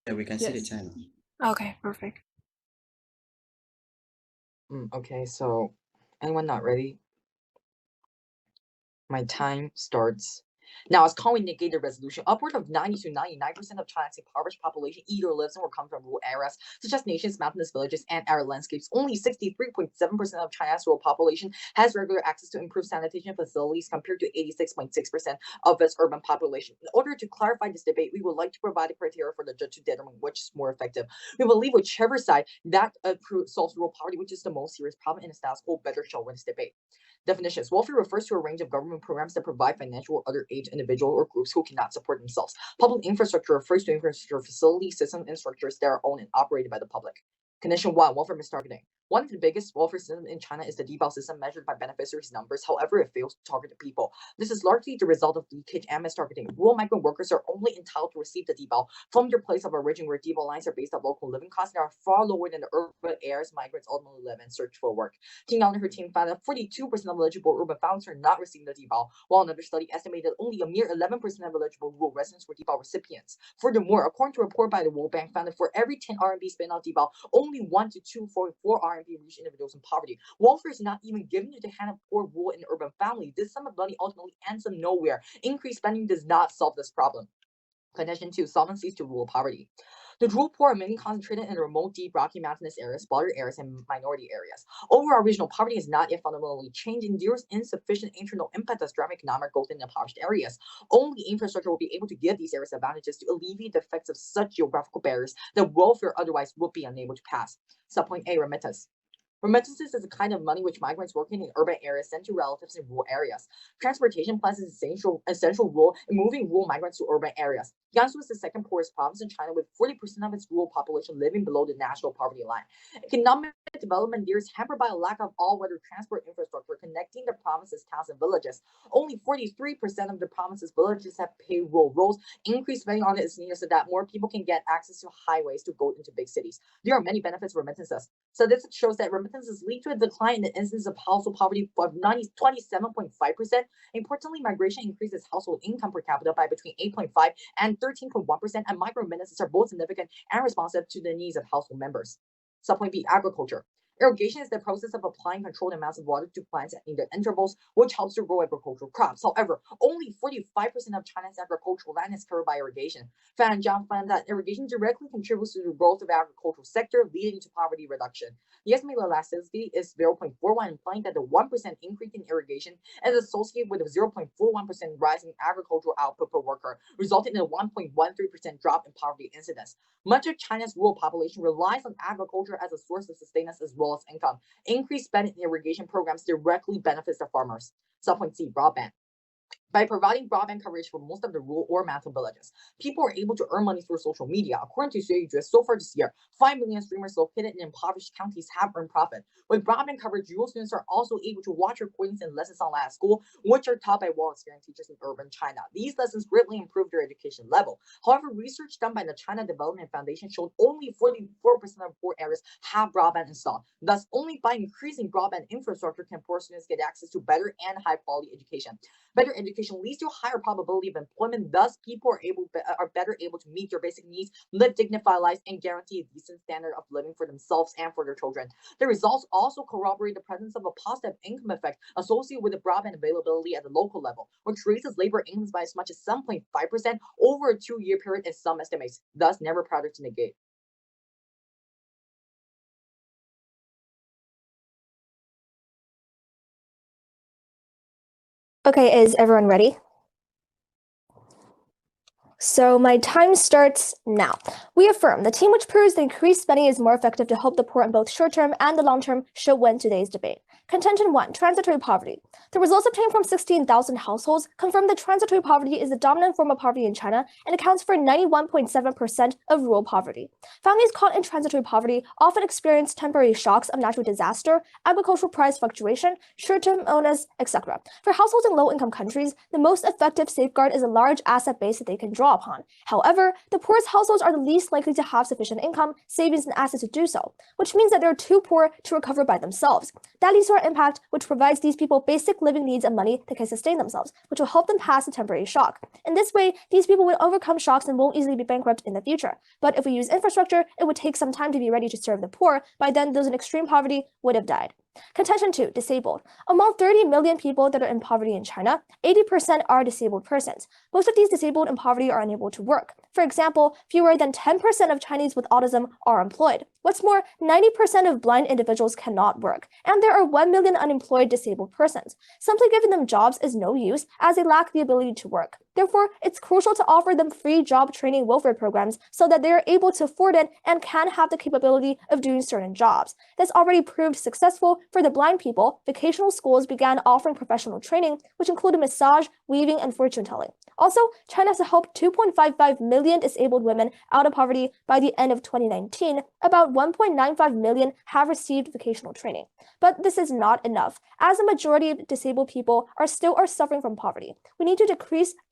Yeah, we can see the Yes. time. Okay, perfect. Okay, so anyone not ready? My time starts now. As Conway negated resolution, upward of 90 to 99% of China's impoverished population either lives in or comes from rural areas, such as nation's mountainous villages and arid landscapes. Only 63.7% of China's rural population has regular access to improved sanitation facilities compared to 86.6% of its urban population. In order to clarify this debate, we would like to provide a criteria for the judge to determine which is more effective. We believe whichever side that solves rural poverty, which is the most serious problem in the status quo, better shall win this debate. Definitions. Welfare refers to a range of government programs that provide financial or other aid to individuals or groups who cannot support themselves. Public infrastructure refers to infrastructure facilities, systems, and structures that are owned and operated by the public. Condition 1. Welfare mistargeting. One of the biggest welfare systems in China is the deval system measured by beneficiaries' numbers. However, it fails to target the people. This is largely the result of leakage and mistargeting. Rural migrant workers are only entitled to receive the deval from their place of origin, where deval lines are based on local living costs and are far lower than the urban areas migrants ultimately live and search for work. Ting Yang and her team found that 42% of eligible urban families are not receiving the deval, while another study estimated only a mere 11% of eligible rural residents were deval recipients. Furthermore, according to a report by the World Bank, found that for every 10 RMB spent on deval, only 1 to 2.4 RMB reach individuals in poverty. Welfare is not even given to the hand of poor rural and urban families. This sum of money ultimately ends up nowhere. Increased spending does not solve this problem. Condition 2. Solvencies to rural poverty. The rural poor are mainly concentrated in remote, deep, rocky, mountainous areas, border areas, and minority areas. Overall, regional poverty has not yet fundamentally changed, and there is insufficient internal impact as driving economic growth in impoverished areas. Only infrastructure will be able to give these areas advantages to alleviate the effects of such geographical barriers that welfare otherwise would be unable to pass. Subpoint A. Remittance. Remittances is a kind of money which migrants working in urban areas send to relatives in rural areas. Transportation plays an essential role in moving rural migrants to urban areas. Gansu is the second poorest province in China, with 40% of its rural population living below the national poverty line. Economic development there is hampered by a lack of all-weather transport infrastructure connecting the province's towns and villages. Only 43% of the province's villages have paved rural roads. Increased spending on it is needed so that more people can get access to highways to go into big cities. There are many benefits for remittances. So this shows that remittances lead to a decline in the incidence of household poverty of 27.5%. Importantly, migration increases household income per capita by between 8.5 and 13.1%, and micro remittances are both significant and responsive to the needs of household members. Subpoint B. Agriculture. Irrigation is the process of applying controlled amounts of water to plants at needed intervals, which helps to grow agricultural crops. However, only 45% of China's agricultural land is covered by irrigation. Fan Zhang found that irrigation directly contributes to the growth of the agricultural sector, leading to poverty reduction. The estimated elasticity is 0.41, implying that the 1% increase in irrigation is associated with a 0.41% rise in agricultural output per worker, resulting in a 1.13% drop in poverty incidence. Much of China's rural population relies on agriculture as a source of sustenance as well as income. Increased spending in irrigation programs directly benefits the farmers. Subpoint C. Broadband. By providing broadband coverage for most of the rural or mountain villages, people are able to earn money through social media. According to SHFLS, so far this year, 5 million streamers located in impoverished counties have earned profit. With broadband coverage, rural students are also able to watch recordings and lessons online at school, which are taught by well-experienced teachers in urban China. These lessons greatly improve their education level. However, research done by the China Development Foundation showed only 44% of poor areas have broadband installed. Thus, only by increasing broadband infrastructure can poor students get access to better and high-quality education. Better education leads to a higher probability of employment. Thus, people are better able to meet their basic needs, live dignified lives, and guarantee a decent standard of living for themselves and for their children. The results also corroborate the presence of a positive income effect associated with the broadband availability at the local level, which raises labor incomes by as much as 7.5% over a 2-year period in some estimates. Thus, never project to negate. Okay, is everyone ready? So my time starts now. We affirm the team which proves that increased spending is more effective to help the poor in both short-term and the long-term should win today's debate. Contention 1, transitory poverty. The results obtained from 16,000 households confirm that transitory poverty is the dominant form of poverty in China and accounts for 91.7% of rural poverty. Families caught in transitory poverty often experience temporary shocks of natural disaster, agricultural price fluctuation, short-term illness, etc. For households in low-income countries, the most effective safeguard is a large asset base that they can draw upon. However, the poorest households are the least likely to have sufficient income, savings, and assets to do so, which means that they're too poor to recover by themselves. That leads to our welfare impact, which provides these people basic living needs and money that can sustain themselves, which will help them pass the temporary shock. In this way, these people will overcome shocks and won't easily be bankrupt in the future. But if we use infrastructure, it would take some time to be ready to serve the poor. By then, those in extreme poverty would have died. Contention 2, disabled. Among 30 million people that are in poverty in China, 80% are disabled persons. Most of these disabled in poverty are unable to work. For example, fewer than 10% of Chinese with autism are employed. What's more, 90% of blind individuals cannot work, and there are 1 million unemployed disabled persons. Simply giving them jobs is no use, as they lack the ability to work. Therefore, it's crucial to offer them free job training welfare programs so that they are able to afford it and can have the capability of doing certain jobs. This already proved successful for the blind people. Vocational schools began offering professional training, which included massage, weaving, and fortune telling. Also, China has helped 2.55 million disabled women out of poverty by the end of 2019. About 1.95 million have received vocational training. But this is not enough, as a majority of disabled people are suffering from poverty. We need to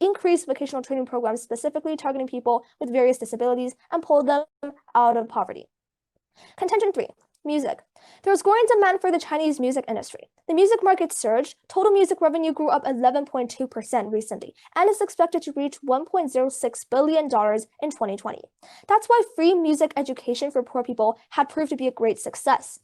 increase vocational training programs specifically targeting people with various disabilities and pull them out of poverty. Contention 3, music. There was growing demand for the Chinese music industry. The music market surged. Total music revenue grew up 11.2% recently and is expected to reach $1.06 billion in 2020. That's why free music education for poor people had proved to be a great success.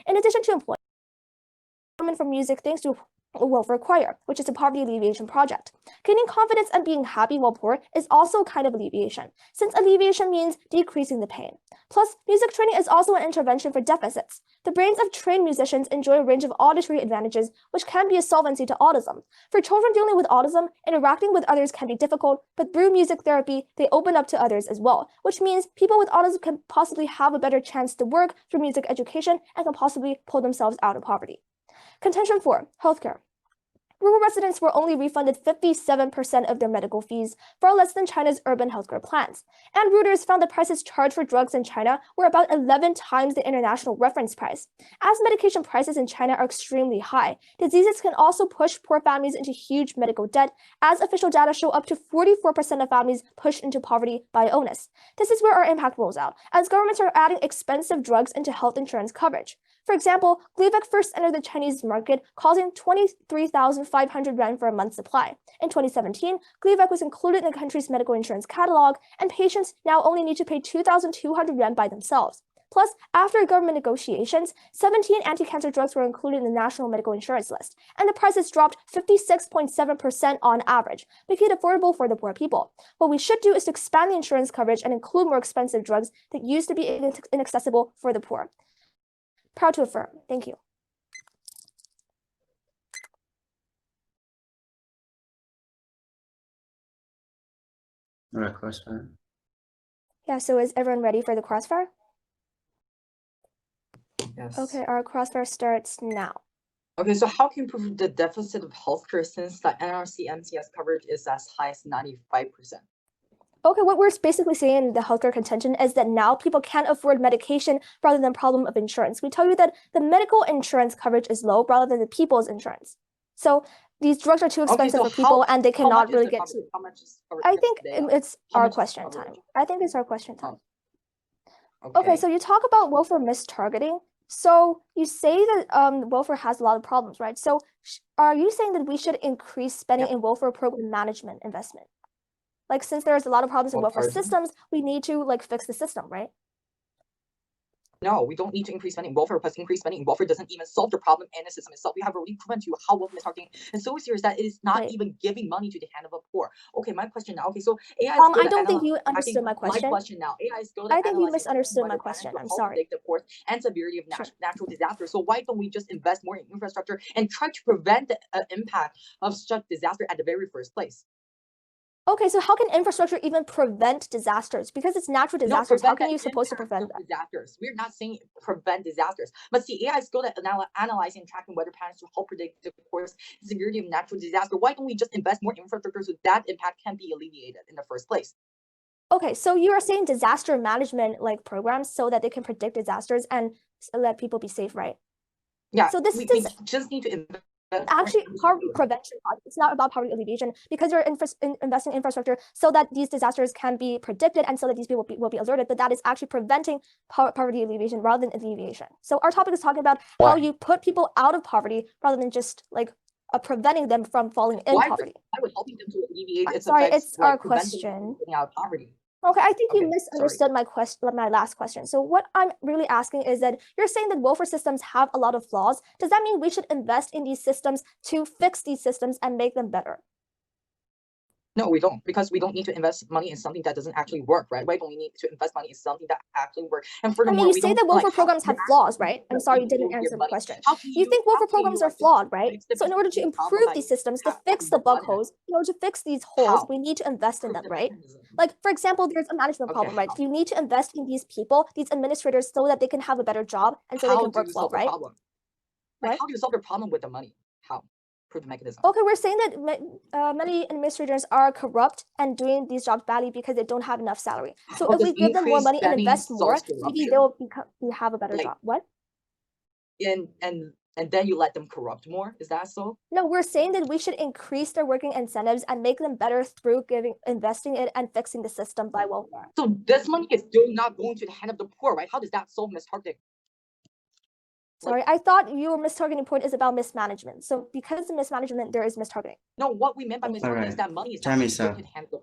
In addition to employment for music thanks to welfare choir, which is a poverty alleviation project. Gaining confidence and being happy while poor is also a kind of alleviation, since alleviation means decreasing the pain. Plus, music training is also an intervention for deficits. The brains of trained musicians enjoy a range of auditory advantages, which can be a solvency to autism. For children dealing with autism, interacting with others can be difficult, but through music therapy, they open up to others as well, which means people with autism can possibly have a better chance to work through music education and can possibly pull themselves out of poverty. Contention 4, healthcare. Rural residents were only refunded 57% of their medical fees, far less than China's urban healthcare plans. And Reuters found the prices charged for drugs in China were about 11 times the international reference price. As medication prices in China are extremely high, diseases can also push poor families into huge medical debt, as official data show up to 44% of families pushed into poverty by illness. This is where our impact rolls out, as governments are adding expensive drugs into health insurance coverage. For example, Gleevec first entered the Chinese market, costing 23,500 yuan for a month's supply. In 2017, Gleevec was included in the country's medical insurance catalog, and patients now only need to pay 2,200 yuan by themselves. Plus, after government negotiations, 17 anti-cancer drugs were included in the national medical insurance list, and the prices dropped 56.7% on average, making it affordable for the poor people. What we should do is to expand the insurance coverage and include more expensive drugs that used to be inaccessible for the poor. Proud to affirm. Thank you. All right, crossfire. Yeah, so is everyone ready for the crossfire? Yes. Okay, our crossfire starts now. Okay, so how can you prove the deficit of healthcare since the NRC MCS coverage is as high as 95%? Okay, what we're basically saying in the healthcare contention is that now people can't afford medication rather than problem of insurance. We tell you that the medical insurance coverage is low rather than the people's insurance. So these drugs are too expensive for people and they cannot really get to. How much is coverage I think today? it's How our much is question time. coverage? I think it's our question time. Okay. Okay, so you talk about welfare mistargeting. So you say that welfare has a lot of problems, right? So are you saying that we should increase spending in welfare program management investment? Like, since there's a lot of problems in welfare systems, we need to fix the system, right? No, we don't need to increase spending. Welfare plus increased spending. Welfare doesn't even solve the problem in the system itself. We have already proven to you how welfare mistargeting is so serious that it is not even giving money to the hand of the poor. Okay, my question now. Okay, so AI is good I don't think you understood my question. My question now. AI is good I think you misunderstood my question. I'm sorry. The force and severity of natural disasters. So why don't we just invest more in infrastructure and try to prevent the impact of such disaster at the very first place? Okay, so how can infrastructure even prevent disasters? Because it's natural disasters, how can you supposed to prevent them? Disasters. We're not saying prevent disasters, but see, AI is good at analyzing and tracking weather patterns to help predict the course and severity of natural disaster. Why don't we just invest more infrastructure so that impact can be alleviated in the first place? Okay, so you are saying disaster management like programs so that they can predict disasters and let people be safe, right? Yeah. So this we is just need to invest actually poverty prevention project. It's not about poverty alleviation because you're investing in infrastructure so that these disasters can be predicted and so that these people will be alerted. But that is actually preventing poverty alleviation rather than alleviation. So our topic is talking about how you put people out of poverty rather than just like preventing them from falling in poverty. I would helping them to alleviate its Sorry, effects, it's like our preventing them question. from getting out of poverty. Okay, I think you Okay, misunderstood my question, my last question. So what I'm really asking is that you're saying that welfare systems have a lot of flaws. Does that mean we should invest in these systems to fix these systems and make them better? No, we don't, because we don't need to invest money in something that doesn't actually work, right? We only need to invest money in something that actually works. And I furthermore, mean, you we say don't that welfare like programs have flaws, right? I'm sorry you didn't answer the question. You think welfare programs are flawed, right? So in order to improve these systems, to fix the bug holes, in order to fix these holes, we need to invest in them, right? Like, for example, there's a management problem, right? You need to invest in these people, these administrators, so that they can have a better job and so they can work well, right? Like, how do you solve the problem with the money? How? Prove the mechanism. Okay, we're saying that many administrators are corrupt and doing these jobs badly because they don't have enough salary. So if we give them more money and invest more, maybe they will have a better job. What? And then you let them corrupt more? Is that so? No, we're saying that we should increase their working incentives and make them better through investing it and fixing the system by welfare. So this money is still not going to the hand of the poor, right? How does that solve mistargeting? Sorry, I thought your mistargeting point is about mismanagement. So because of mismanagement, there is mistargeting. No, what we meant by mistargeting is that money is not going to the hand of the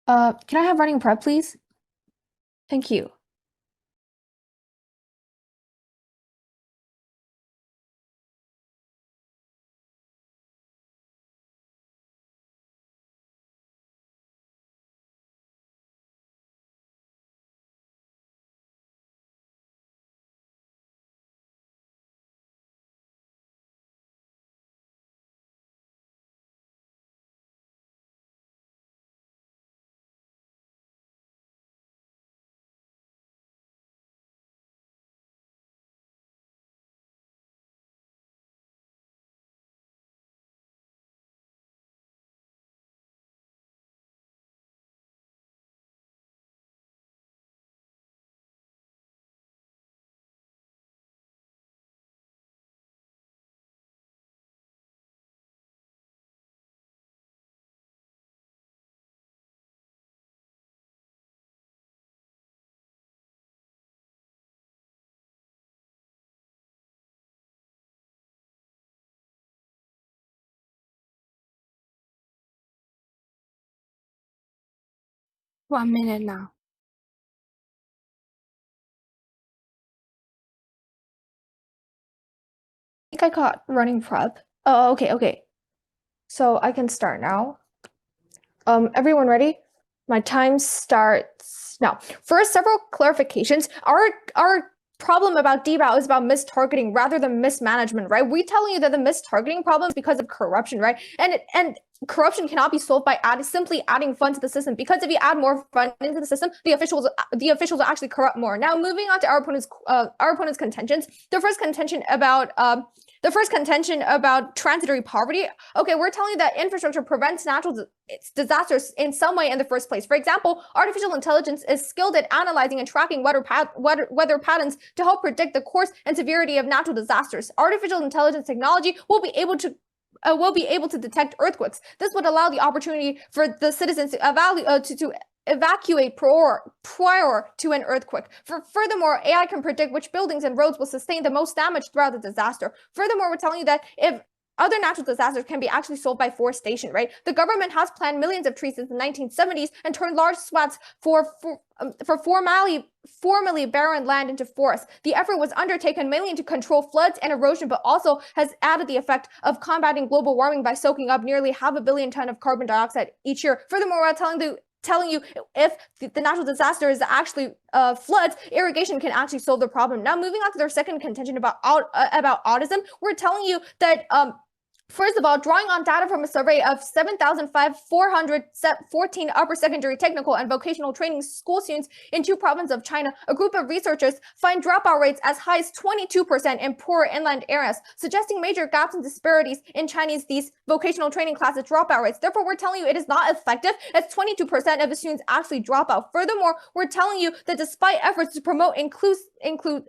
poor. Can I have running prep, please? Thank you. One minute now. I think I caught running prep. Oh, okay. So I can start now. Everyone ready? My time starts now. First, several clarifications. Our problem about DBOW is about mistargeting rather than mismanagement, right? We telling you that the mistargeting problem is because of corruption, right? And corruption cannot be solved by simply adding funds to the system, because if you add more funds into the system, the officials will actually corrupt more. Now, moving on to our opponent's contentions. The first contention about transitory poverty. Okay, we're telling you that infrastructure prevents natural disasters in some way in the first place. For example, artificial intelligence is skilled at analyzing and tracking weather patterns to help predict the course and severity of natural disasters. Artificial intelligence technology will be able to detect earthquakes. This would allow the opportunity for the citizens to evacuate prior to an earthquake. Furthermore, AI can predict which buildings and roads will sustain the most damage throughout the disaster. Furthermore, we're telling you that if other natural disasters can be actually solved by forestation, right? The government has planted millions of trees since the 1970s and turned large swaths for formerly barren land into forests. The effort was undertaken mainly to control floods and erosion, but also has added the effect of combating global warming by soaking up nearly 500 billion tons of carbon dioxide each year. Furthermore, we're telling you if the natural disaster is actually floods, irrigation can actually solve the problem. Now, moving on to their second contention about autism, we're telling you that First of all, drawing on data from a survey of 7,414 upper secondary technical and vocational training school students in 2 provinces of China, a group of researchers find dropout rates as high as 22% in poor inland areas, suggesting major gaps and disparities in Chinese these vocational training classes dropout rates. Therefore, we're telling you it is not effective as 22% of the students actually drop out. Furthermore, we're telling you that despite efforts to promote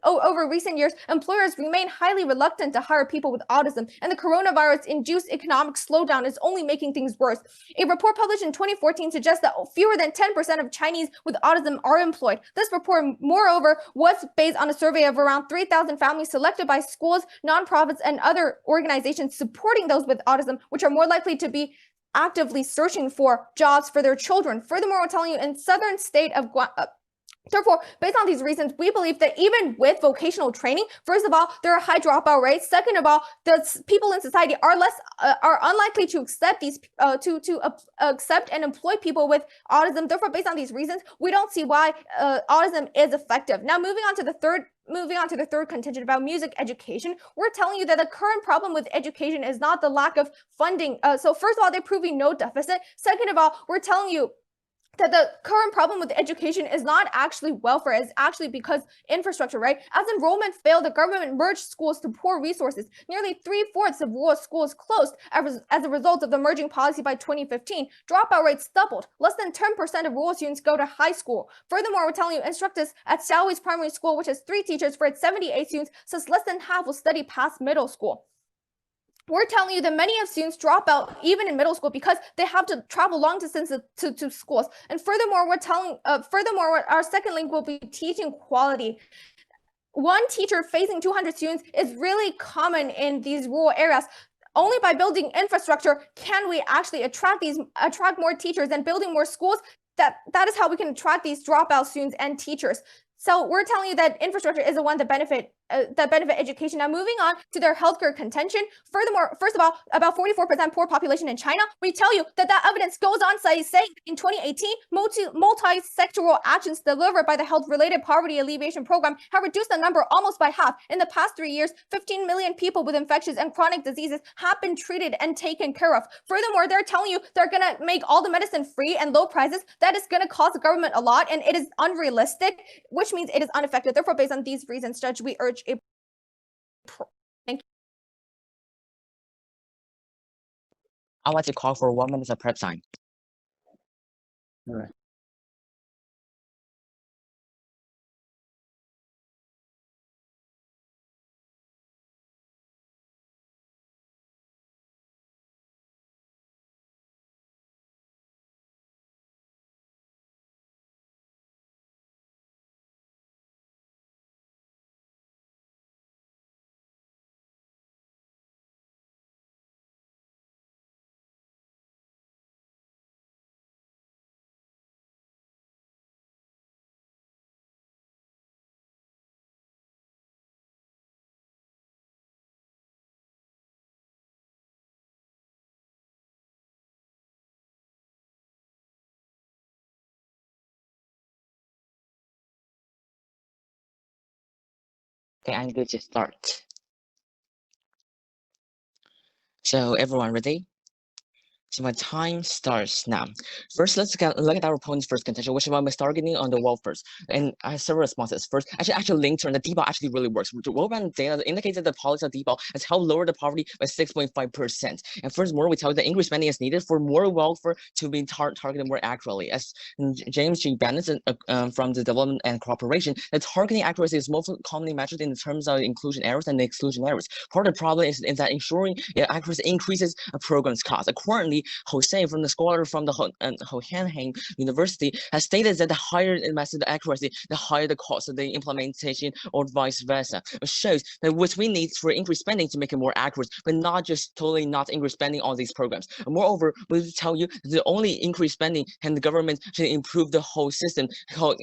over recent years, employers remain highly reluctant to hire people with autism, and the coronavirus-induced economic slowdown is only making things worse. A report published in 2014 suggests that fewer than 10% of Chinese with autism are employed. This report, moreover, was based on a survey of around 3,000 families selected by schools, nonprofits, and other organizations supporting those with autism, which are more likely to be actively searching for jobs for their children. Furthermore, we're telling you in southern state of Therefore, based on these reasons, we believe that even with vocational training, first of all, there are high dropout rates. Second of all, the people in society are unlikely to accept these accept and employ people with autism. Therefore, based on these reasons, we don't see why autism is effective. Now, moving on to the third contingent about music education, we're telling you that the current problem with education is not the lack of funding. So first of all, they're proving no deficit. Second of all, we're telling you that the current problem with education is not actually welfare, it's actually because infrastructure, right? As enrollment failed, the government merged schools to poor resources. Nearly 3/4 of rural schools closed as a result of the merging policy by 2015. Dropout rates doubled. Less than 10% of rural students go to high school. Furthermore, we're telling you instructors at Xiaohui's primary school, which has 3 teachers for its 78 students, says less than half will study past middle school. We're telling you that many of students drop out even in middle school because they have to travel long distances to schools. And furthermore, our second link will be teaching quality. One teacher facing 200 students is really common in these rural areas. Only by building infrastructure can we actually attract more teachers, and building more schools. That is how we can attract these dropout students and teachers. So we're telling you that infrastructure is the one that benefit education. Now, moving on to their healthcare contention. Furthermore, first of all, about 44% poor population in China. We tell you that evidence goes on saying in 2018, multi-sectoral actions delivered by the health-related poverty alleviation program have reduced the number almost by half. In the past 3 years, 15 million people with infectious and chronic diseases have been treated and taken care of. Furthermore, they're telling you they're gonna make all the medicine free and low prices. That is gonna cost the government a lot, and it is unrealistic, which means it is ineffective. Therefore, based on these reasons, Judge, we urge a thank you. I'd like to call for 1 minute of prep time. All right. Okay, I'm good to start. So everyone ready? So my time starts now. First, let's look at our opponent's first contention, which is about targeting on the welfare. And I have several responses. First, actually linked to, and the debug actually really works. The World Bank data indicates that the policy of debug has helped lower the poverty by 6.5%. And furthermore, we tell you that increased spending is needed for more welfare to be targeted more accurately. As James G. Bennett from the Development and Cooperation, the targeting accuracy is most commonly measured in terms of inclusion errors and exclusion errors. Part of the problem is that ensuring accuracy increases a program's cost. Accordingly, Hossein, from the scholar from the Hohenheim University, has stated that the higher the method accuracy, the higher the cost of the implementation, or vice versa. It shows that what we need for increased spending to make it more accurate, but not just totally not increase spending on these programs. And moreover, we tell you that the only increased spending can the government should improve the whole system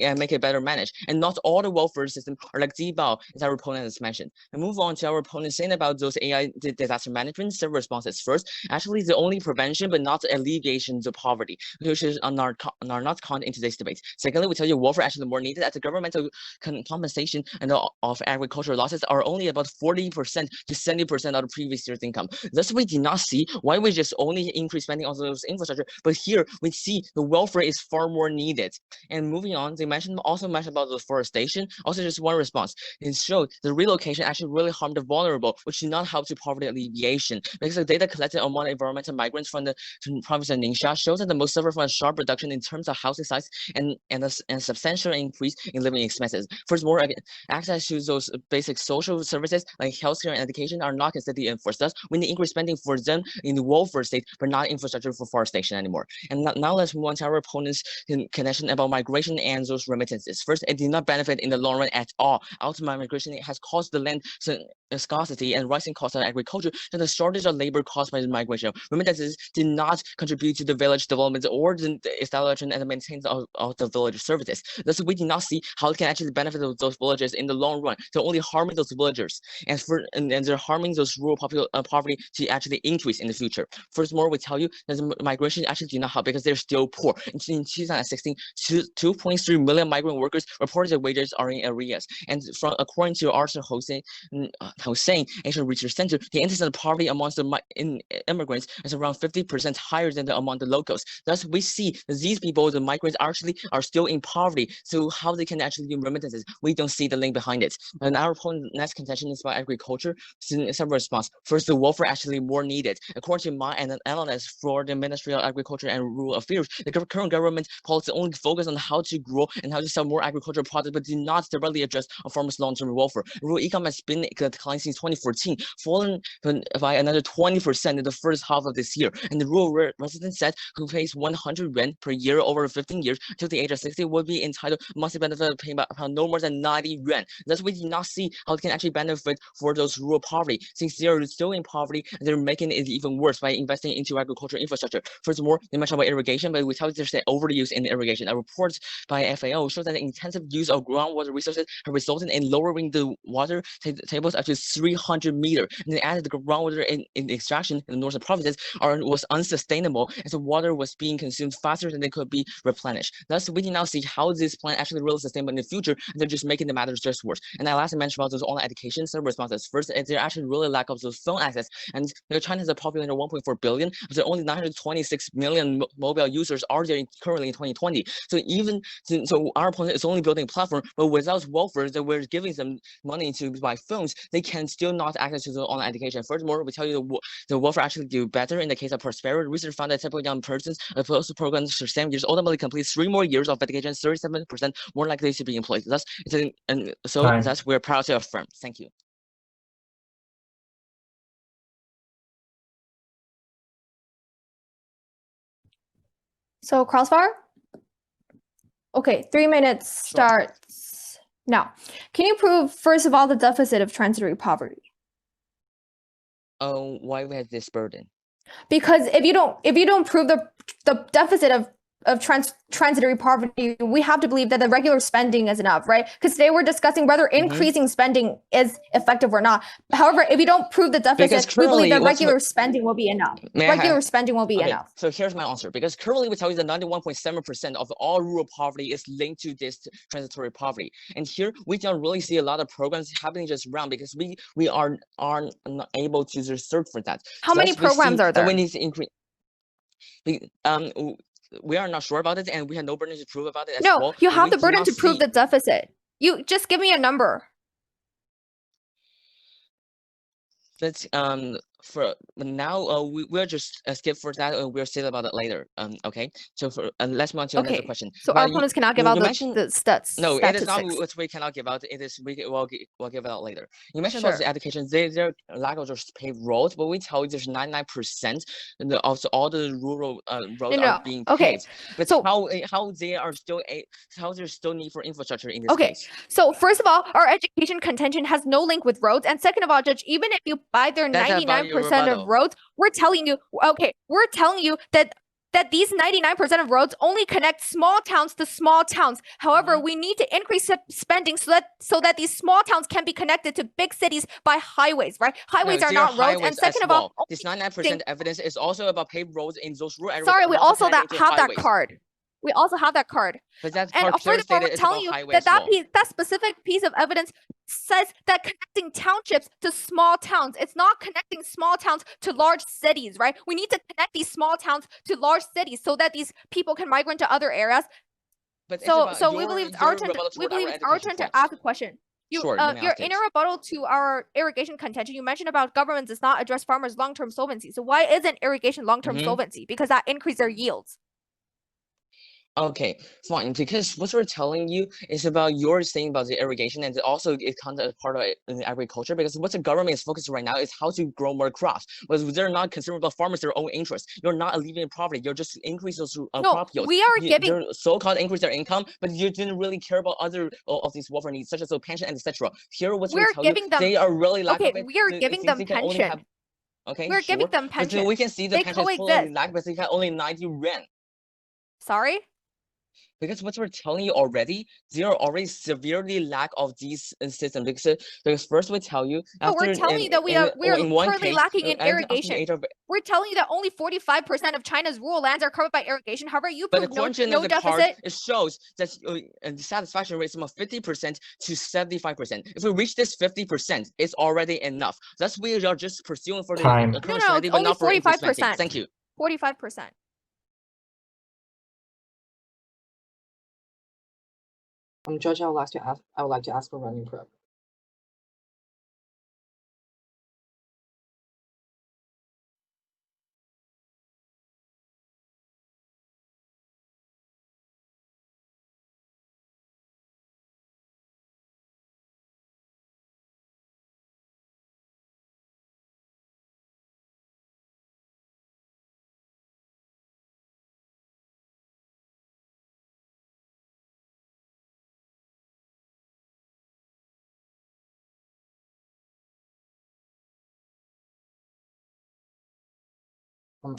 and make it better managed. And not all the welfare system are like debug, as our opponent has mentioned. And move on to our opponent saying about those AI disaster management several responses. First, actually, the only prevention but not alleviation of poverty, which is are not counted in today's debate. Secondly, we tell you welfare actually more needed as the governmental compensation and of agricultural losses are only about 40% to 70% of the previous year's income. Thus, we did not see why we just only increase spending on those infrastructure, but here we see the welfare is far more needed. And moving on, they also mentioned about deforestation. Also, just one response. It showed the relocation actually really harmed the vulnerable, which did not help to poverty alleviation. Because the data collected among environmental migrants from the province of Ningxia shows that the most suffer from a sharp reduction in terms of housing size and a substantial increase in living expenses. Furthermore, access to those basic social services like healthcare and education are not considered enforced. Thus, we need increased spending for them in the welfare state, but not infrastructure for forestation anymore. And now let's move on to our opponent's connection about migration and those remittances. First, it did not benefit in the long run at all. Ultimate migration has caused the land scarcity and rising costs of agriculture and the shortage of labor caused by the migration. Remittances did not contribute to the village development or the establishment and maintenance of the village services. Thus, we did not see how it can actually benefit those villages in the long run. They're only harming those villagers, and they're harming those rural poverty to actually increase in the future. Furthermore, we tell you that the migration actually did not help because they're still poor. In 2016, 2.3 million migrant workers reported their wages are in arrears. And according to Arthur Hossein Asian Research Center, the incidence of poverty amongst the immigrants is around 50% higher than among the locals. Thus, we see that these people, the migrants, actually are still in poverty. So how they can actually give remittances, we don't see the link behind it. And our opponent's next contention is about agriculture. Several responses. First, the welfare actually more needed. According to my analyst for the Ministry of Agriculture and Rural Affairs, the current government policy only focus on how to grow and how to sell more agricultural products, but did not directly address a farmer's long-term welfare. Rural income has been declining since 2014, fallen by another 20% in the first half of this year. And the rural resident said who pays 100 yuan per year over 15 years till the age of 60 would be entitled monthly benefit paying by no more than 90 yuan. Thus, we did not see how it can actually benefit for those rural poverty, since they are still in poverty and they're making it even worse by investing into agricultural infrastructure. Furthermore, they mentioned about irrigation, but we tell you there's an overuse in irrigation. A report by FAO shows that the intensive use of groundwater resources have resulted in lowering the water tables up to 300 meters. And they added the groundwater in extraction in the northern provinces was unsustainable, as the water was being consumed faster than they could be replenished. Thus, we did not see how this plan actually really sustainable in the future, and they're just making the matters just worse. And I lastly mentioned about those online education responses. First, they're actually really lack of those phone access, and China has a population of 1.4 billion, but there are only 926 million mobile users are there currently in 2020. So our opponent is only building a platform, but without welfare that we're giving them money to buy phones, they can still not access to the online education. Furthermore, we tell you the welfare actually do better in the case of Prosperity. Research found that typical young persons opposed to programs for 7 years ultimately complete 3 more years of education, 37% more likely to be employed. Thus, that's we're proud to affirm. Thank you. So crossfire? Okay, 3 minutes starts now. Can you prove, first of all, the deficit of transitory poverty? Why we have this burden? Because if you don't prove the deficit of transitory poverty, we have to believe that the regular spending is enough, right? Because today we're discussing whether increasing spending is effective or not. However, if you don't prove the deficit, we believe that regular spending will be enough. Regular spending will be enough. So here's my answer. Because currently we tell you that 91.7% of all rural poverty is linked to this transitory poverty. And here we don't really see a lot of programs happening just around because we are not able to search for that. How many programs are there? That we need to increase. We are not sure about it, and we have no burden to prove about it as well. No, you have the burden to prove the deficit. You just give me a number. But for now, we'll just skip for that, and we'll say about it later. Okay. So let's move on to another question. So our opponents cannot give out the stats. No, it is not what we cannot give out. It is we'll give it out later. You mentioned about the education. There lack of just paved roads, but we tell you there's 99% of all the rural roads are being paved. But so how there's still need for infrastructure in this case? So first of all, our education contention has no link with roads, and second of all, Judge, even if you buy their 99% of roads, we're telling you that that these 99% of roads only connect small towns to small towns. However, we need to increase spending so that these small towns can be connected to big cities by highways, right? Highways No, are there not roads. And highways second as of all, well. This 99% evidence is also about paved roads in those rural areas. sorry, are we not also connecting to have that highways. card. We also have that card. But that And card clearly furthermore, stated we're it's telling about you highway that as well. that specific piece of evidence says that connecting townships to small towns. It's not connecting small towns to large cities, right? We need to connect these small towns to large cities so that these people can migrate to other areas. But So it's about we believe it's your our turn. rebuttal We toward believe our it's our education turn to point. ask a question. Sure, you may Your ask it. in a rebuttal to our irrigation contention, you mentioned about government does not address farmers' long-term solvency. So why isn't irrigation long-term solvency? Because that increases their yields. Okay, fine. Because what we're telling you is about your saying about the irrigation, and also it comes as part of agriculture. Because what the government is focused right now is how to grow more crops. But they're not concerned about farmers' their own interests. You're not alleviating poverty. You're just increasing those crop yields. We are giving. They're so-called increase their income, but you didn't really care about other of these welfare needs, such as pension and etc. Here, what we're telling you, they are really lack of it. We are giving them pension. Okay, we're giving them But pension. then we can see the They pension is fully coexist. lack, but they have only 90 rand. Sorry? Because what we're telling you already, there are already severely lack of these systems. Because first we tell you, after we're telling you that we are currently lacking in irrigation. We're telling you that only 45% of China's rural lands are covered by irrigation. However, you But prove according no to the deficit. card, it shows that the satisfaction rate is from 50% to 75%. If we reach this 50%, it's already enough. Thus, we are just pursuing for the current society, but not for increased spending. Thank you. 45%. Judge, I would like to ask for running prep.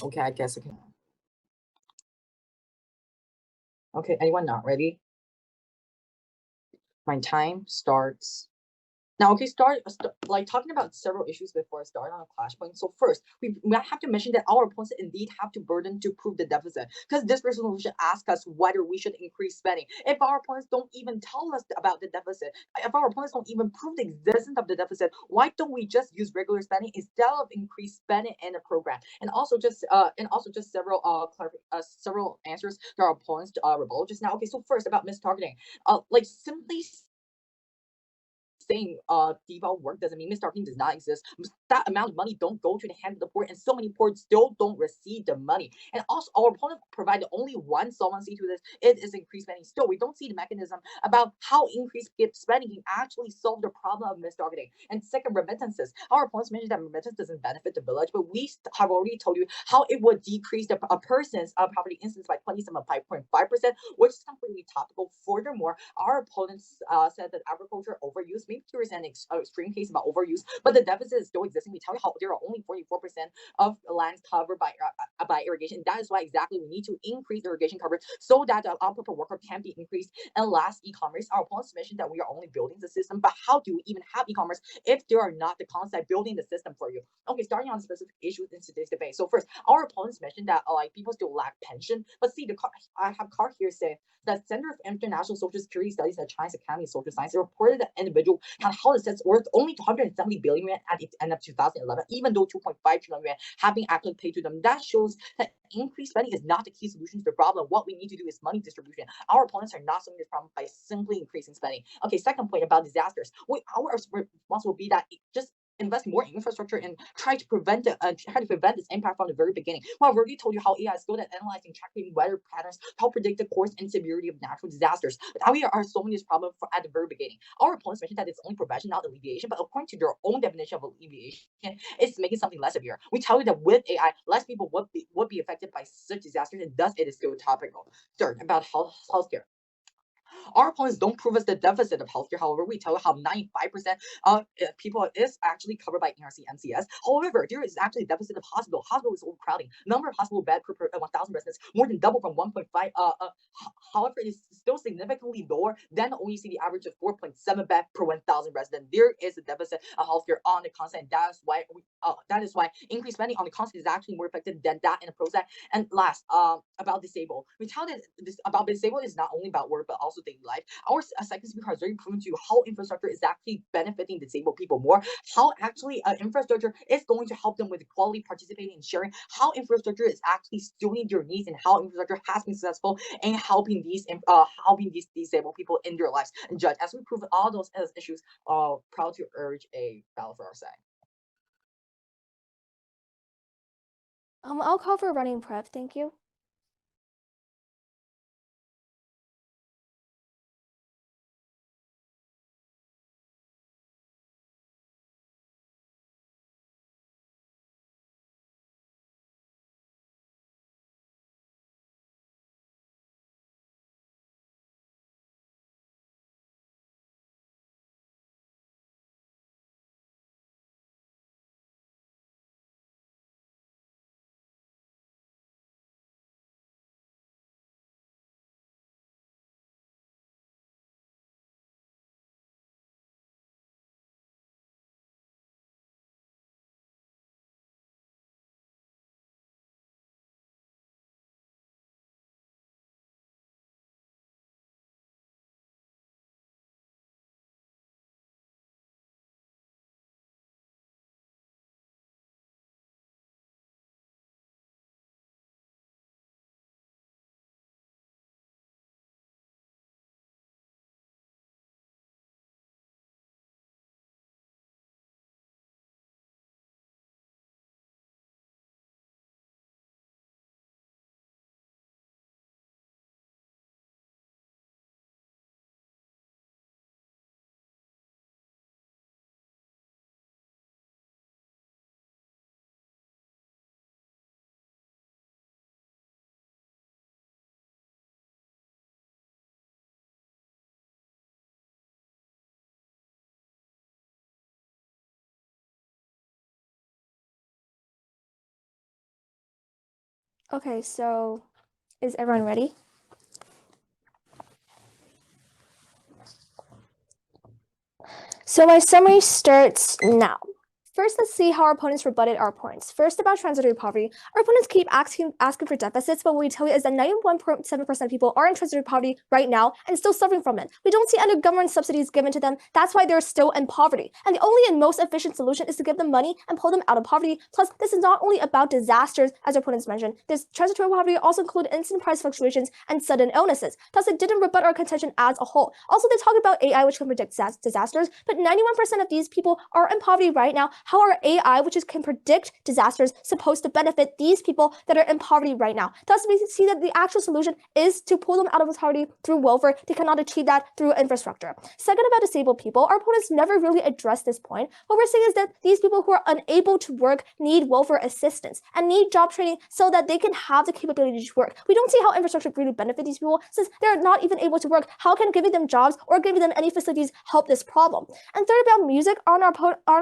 Okay, I guess I can. Okay, anyone not ready? My time starts now. Okay, like talking about several issues before I start on a flashpoint. So first, we have to mention that our opponents indeed have to burden to prove the deficit, because this resolution asks us whether we should increase spending. If our opponents don't even tell us about the deficit, if our opponents don't even prove the existence of the deficit, why don't we just use regular spending instead of increased spending in a program? And also just several answers to our opponents' rebuttal just now. Okay, so first about mistargeting, like simply saying default work doesn't mean mistargeting does not exist. That amount of money don't go to the hand of the poor, and so many poor still don't receive the money. And also, our opponent provided only one solvency to this. It is increased spending. Still, we don't see the mechanism about how increased spending can actually solve the problem of mistargeting. And second, remittances. Our opponents mentioned that remittance doesn't benefit the village, but we have already told you how it would decrease a person's property instance by 27.5%, which is completely topical. Furthermore, our opponents said that agriculture overuse, maybe there is an extreme case about overuse, but the deficit is still existing. We tell you how there are only 44% of lands covered by irrigation. That is why exactly we need to increase irrigation coverage so that the output per worker can be increased. And last, e-commerce. Our opponents mentioned that we are only building the system, but how do we even have e-commerce if there are not the concept building the system for you? Okay, starting on specific issues in today's debate. So first, our opponents mentioned that like people still lack pension, but see, I have card here saying that Center for International Social Security Studies at China's Academy of Social Sciences reported that individual had household assets worth only 270 billion yuan at the end of 2011, even though 2.5 trillion yuan have been actually paid to them. That shows that increased spending is not the key solution to the problem. What we need to do is money distribution. Our opponents are not solving this problem by simply increasing spending. Okay, second point about disasters. Our response will be that just invest more in infrastructure and try to prevent this impact from the very beginning. Well, I've already told you how AI is good at analyzing, tracking weather patterns to help predict the course and severity of natural disasters. But how we are solving this problem at the very beginning. Our opponents mentioned that it's only prevention, not alleviation, but according to their own definition of alleviation, it's making something less severe. We tell you that with AI, less people would be affected by such disasters, and thus it is still topical. Third, about healthcare. Our opponents don't prove us the deficit of healthcare. However, we tell you how 95% of people is actually covered by NRC MCS. However, there is actually a deficit of hospital. Hospital is overcrowding. Number of hospital beds per 1,000 residents more than double from 1.5. However, it is still significantly lower than the OECD average of 4.7 beds per 1,000 residents. There is a deficit of healthcare on the continent. That is why increased spending on the continent is actually more effective than that in the process. And last, about disabled, we tell that this about disabled is not only about work but also daily life. Our second speaker has already proven to you how infrastructure is actually benefiting disabled people more, how actually infrastructure is going to help them with equality, participating, and sharing, how infrastructure is actually suiting their needs, and how infrastructure has been successful in helping these disabled people in their lives. And Judge, as we prove all those issues, proud to urge a ballot for our side. I'll call for running prep. Thank you. Okay, so is everyone ready? So my summary starts now. First, let's see how our opponents rebutted our points. First, about transitory poverty. Our opponents keep asking for deficits, but what we tell you is that 91.7% of people are in transitory poverty right now and still suffering from it. We don't see any government subsidies given to them. That's why they're still in poverty. And the only and most efficient solution is to give them money and pull them out of poverty. Plus, this is not only about disasters, as our opponents mentioned. This transitory poverty also include instant price fluctuations and sudden illnesses. Thus, it didn't rebut our contention as a whole. Also, they talk about AI, which can predict disasters, but 91% of these people are in poverty right now. How are AI, which can predict disasters, supposed to benefit these people that are in poverty right now? Thus, we see that the actual solution is to pull them out of poverty through welfare. They cannot achieve that through infrastructure. Second, about disabled people, our opponents never really addressed this point. What we're saying is that these people who are unable to work need welfare assistance and need job training so that they can have the capability to work. We don't see how infrastructure really benefits these people since they're not even able to work. How can giving them jobs or giving them any facilities help this problem? And third, about music, on our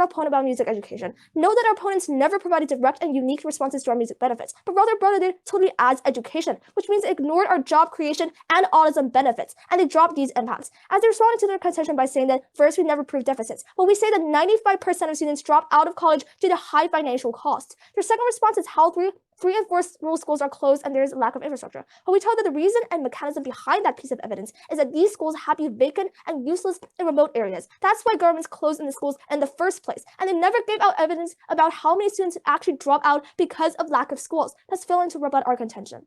opponent about music education. Know that our opponents never provided direct and unique responses to our music benefits, but rather did totally as education, which means they ignored our job creation and autism benefits, and they dropped these impacts. As they responded to their contention by saying that first, we never proved deficits. Well, we say that 95% of students drop out of college due to high financial costs. Their second response is how three and four rural schools are closed and there is a lack of infrastructure. But we tell that the reason and mechanism behind that piece of evidence is that these schools have been vacant and useless in remote areas. That's why governments closed in the schools in the first place. And they never gave out evidence about how many students actually drop out because of lack of schools. That's failing to rebut our contention.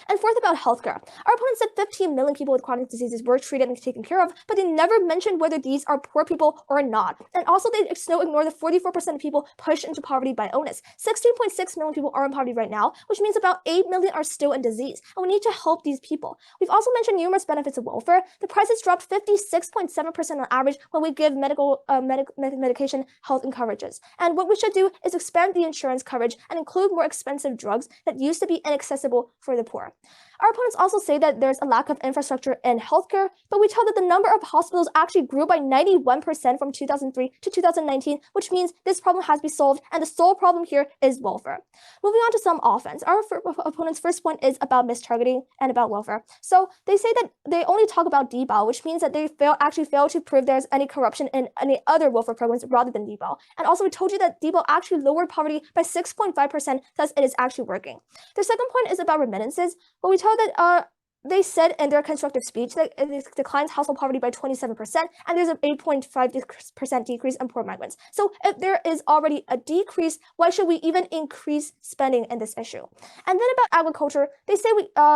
And fourth, about healthcare. Our opponents said 15 million people with chronic diseases were treated and taken care of, but they never mentioned whether these are poor people or not. And also, they still ignore the 44% of people pushed into poverty by illness. 16.6 million people are in poverty right now, which means about 8 million are still in disease. And we need to help these people. We've also mentioned numerous benefits of welfare. The prices dropped 56.7% on average when we give medication health and coverages. And what we should do is expand the insurance coverage and include more expensive drugs that used to be inaccessible for the poor. poor. Our opponents also say that there's a lack of infrastructure in healthcare, but we tell that the number of hospitals actually grew by 91% from 2003 to 2019, which means this problem has been solved, and the sole problem here is welfare. Moving on to some offense, our opponent's first point is about mistargeting and about welfare. So they say that they only talk about DBAL, which means that they actually fail to prove there's any corruption in any other welfare programs rather than DBAL. And also we told you that DBAL actually lowered poverty by 6.5%, thus it is actually working. The second point is about remittances. Well, we tell that they said in their constructive speech that it declines household poverty by 27%, and there's an 8.5% decrease in poor migrants. So if there is already a decrease, why should we even increase spending in this issue? And then about agriculture, they say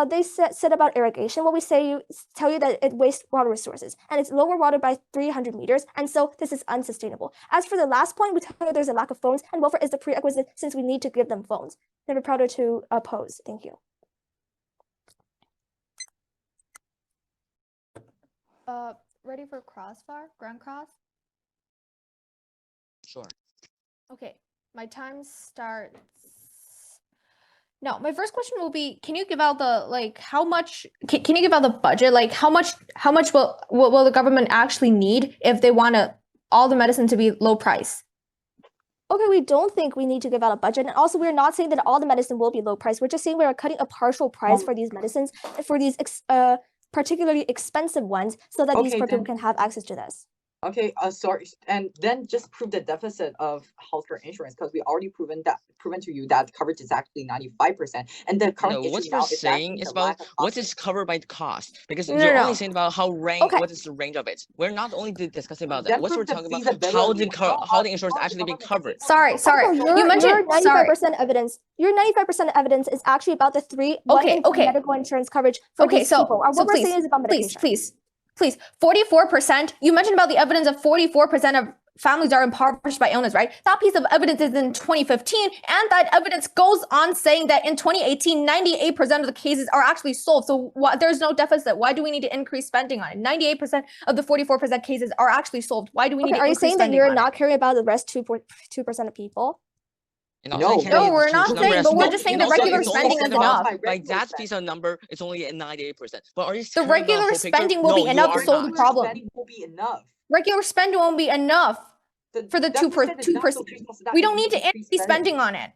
they said about irrigation. What we tell you that it wastes water resources, and it's lower water by 300 meters, and so this is unsustainable. As for the last point, we tell you there's a lack of phones, and welfare is the prerequisite since we need to give them phones. Never prouder to oppose. Thank you. Ready for crossfire? Grand cross? Sure. Okay, my time starts. No, my first question will be, can you give out the how much can you give out the budget? Like how much will the government actually need if they want all the medicine to be low price? Okay, we don't think we need to give out a budget. And also, we're not saying that all the medicine will be low price. We're just saying we are cutting a partial price for these medicines, for these particularly expensive ones, so that these poor people can have access to this. Okay, sorry, and then just prove the deficit of healthcare insurance, because we already proven to you that coverage is actually 95%, and the current issue what now we're is saying is the about lack of what is covered by the cost, because No, you're no. only saying about how Okay. what is the range of it. We're not only discussing about that. Then What we're prove the talking about feasibility. how the insurance actually being covered. Sorry. You mentioned 95% evidence. Your 95% evidence is actually about the medical insurance coverage for these people. What we're saying is about medication. Please, 44%. You mentioned about the evidence of 44% of families are impoverished by illness, right? That piece of evidence is in 2015, and that evidence goes on saying that in 2018, 98% of the cases are actually solved. So there's no deficit. Why do we need to increase spending on it? 98% of the 44% cases are actually solved. Why do we need to increase spending on it? Are you saying that you're not caring about the rest 2% of people? No, we're not saying, but we're just saying the regular spending is enough. Like that piece of number, it's only at 98%. But are you the regular spending will be enough to solve the problem? Will be enough. Regular spending won't be enough for the 2%. We don't need to increase spending on it.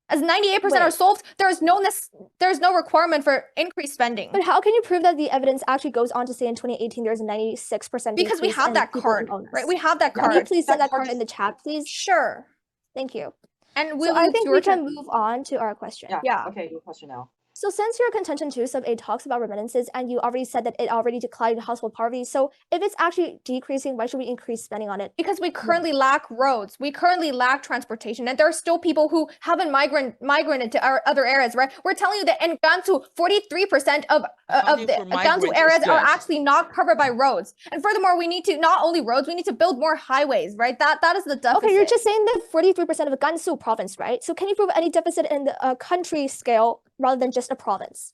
As 98% are solved, there's no requirement for increased spending. But how can you prove that the evidence actually goes on to say in 2018 there's a 96% because we have that card, right? We have that card. Can you please send that card in the chat, please? Sure. Thank you. And I think we can move on to our question. Yeah. Okay, your question now. So since your contention 2 sub A talks about remittances, and you already said that it already declined household poverty, so if it's actually decreasing, why should we increase spending on it? Because we currently lack roads, we currently lack transportation, and there are still people who haven't migrated to our other areas, right? We're telling you that in Gansu, 43% of the Gansu areas are actually not covered by roads. And furthermore, we need to not only roads, we need to build more highways, right? That is the deficit. Okay, you're just saying that 43% of the Gansu province, right? So can you prove any deficit in the country scale rather than just a province?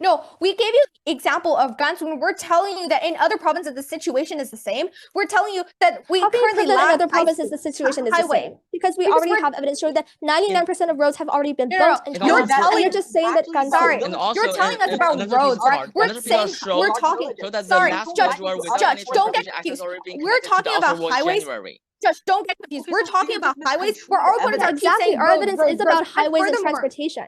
No, we gave you the example of Gansu. We're telling you that in other provinces the situation is the same. We're telling you that we currently lack in other provinces the situation is the same, because we already have evidence showing that 99% of roads have already been built. You're just saying that Gansu. Sorry, you're telling us about roads, right? We're saying we're talking. Sorry, Judge, don't get confused. We're talking about highways. Judge, don't get confused. We're talking about highways where our opponents are saying our evidence is about highways and transportation.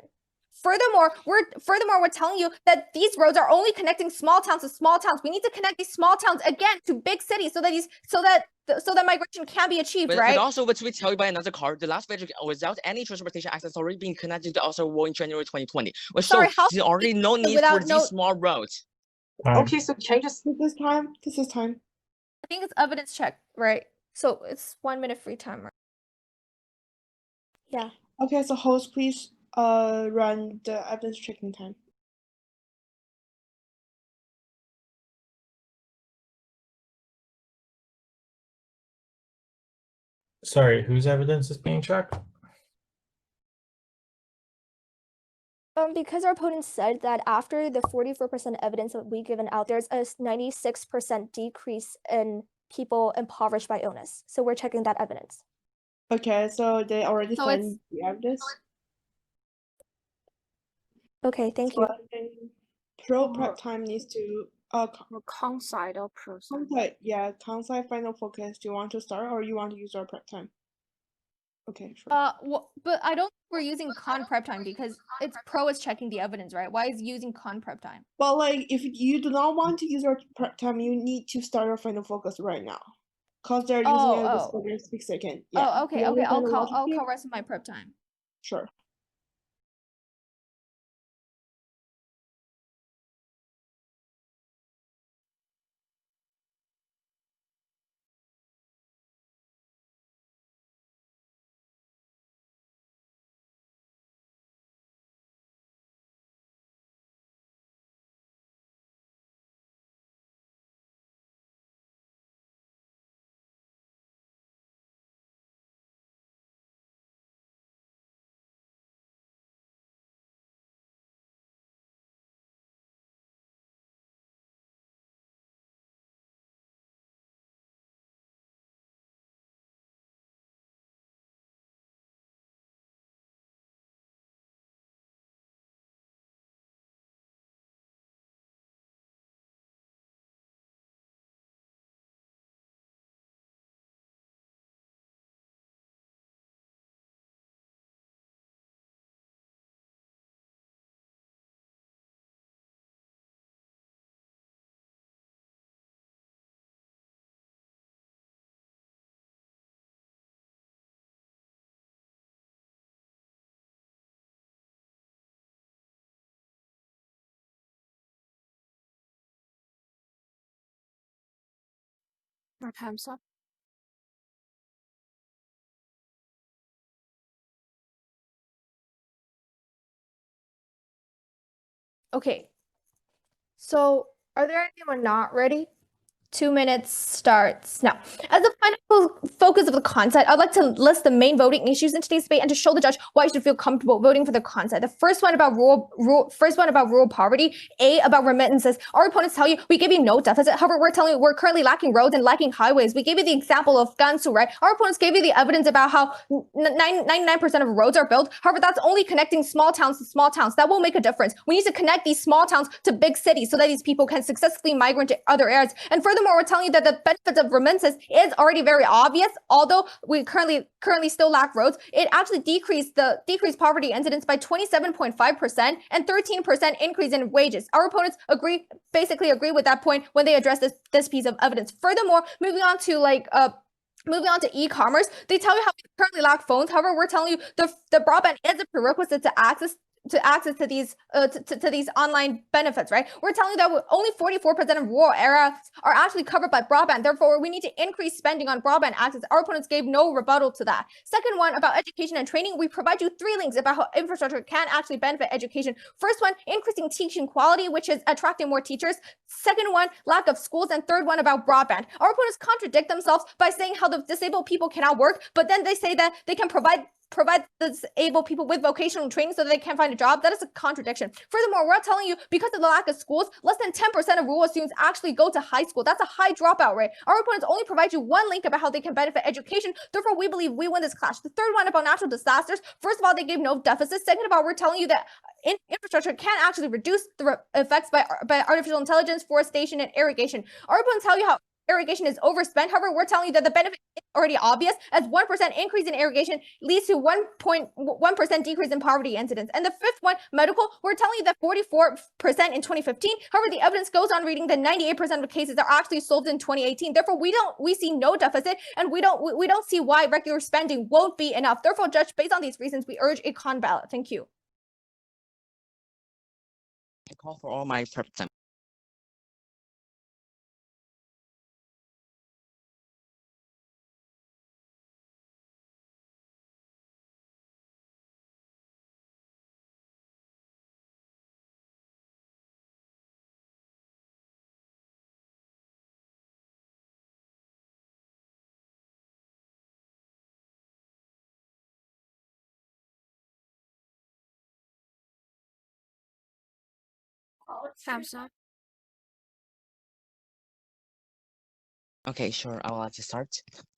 Furthermore, we're telling you that these roads are only connecting small towns to small towns. We need to connect these small towns again to big cities so that migration can be achieved, right? But also, what we tell you by another card, the last budget without any transportation access already being connected to also war in January 2020. Sorry, so there's already no need for these small roads. Okay, so changes. This is time. I think it's evidence check, right? So it's 1 minute free time, right? Yeah. Okay, so host, please run the evidence checking time. Sorry, whose evidence is being checked? Because our opponents said that after the 44% evidence that we given out, there's a 96% decrease in people impoverished by illness. So we're checking that evidence. Okay, so they already found the evidence. Okay, thank So you. I think pro prep time needs to Or con-side or pro-side. con-side final focus. Do you want to start or you want to use our prep time? Okay, sure. But I don't think we're using con prep time because it's pro is checking the evidence, right? Why is using con prep time? But like, if you do not want to use our prep time, you need to start our final focus right now, cause they're using it as Oh. a 6 second. Oh, Yeah. okay, You okay. I'll understand the logic here? call rest of my prep time. Sure. Your time's up. Okay. So are there anyone not ready? 2 minutes starts now. As the final focus of the concept, I'd like to list the main voting issues in today's debate and to show the judge why you should feel comfortable voting for the concept. The first one about rural poverty, about remittances. Our opponents tell you we gave you no deficit. However, we're telling you we're currently lacking roads and lacking highways. We gave you the example of Gansu, right? Our opponents gave you the evidence about how 99% of roads are built. However, that's only connecting small towns to small towns. That won't make a difference. We need to connect these small towns to big cities so that these people can successfully migrate to other areas. And furthermore, we're telling you that the benefits of remittances is already very obvious. Although we currently still lack roads, it actually decreased poverty incidence by 27.5% and 13% increase in wages. Our opponents basically agree with that point when they address this piece of evidence. Furthermore, moving on to e-commerce, they tell you how we currently lack phones. However, we're telling you the broadband is a prerequisite to access to these online benefits, right? We're telling you that only 44% of rural areas are actually covered by broadband. Therefore, we need to increase spending on broadband access. Our opponents gave no rebuttal to that. Second one, about education and training, we provide you 3 links about how infrastructure can actually benefit education. First one, increasing teaching quality, which is attracting more teachers. Second one, lack of schools. And third one, about broadband. Our opponents contradict themselves by saying how the disabled people cannot work, but then they say that they can provide the disabled people with vocational training so that they can find a job. That is a contradiction. Furthermore, we're telling you because of the lack of schools, less than 10% of rural students actually go to high school. That's a high dropout rate. Our opponents only provide you 1 link about how they can benefit education. Therefore, we believe we win this clash. The third one about natural disasters. First of all, they gave no deficit. Second of all, we're telling you that infrastructure can actually reduce the effects by artificial intelligence, forestation, and irrigation. Our opponents tell you how irrigation is overspent. However, we're telling you that the benefit is already obvious, as 1% increase in irrigation leads to 1% decrease in poverty incidence. And the fifth one, medical, we're telling you that 44% in 2015. However, the evidence goes on reading that 98% of cases are actually solved in 2018. Therefore, we see no deficit, and we don't see why regular spending won't be enough. Therefore, Judge, based on these reasons, we urge a con ballot. Thank you. I call for all my prep time. Time's up. Okay, sure. I will like to start.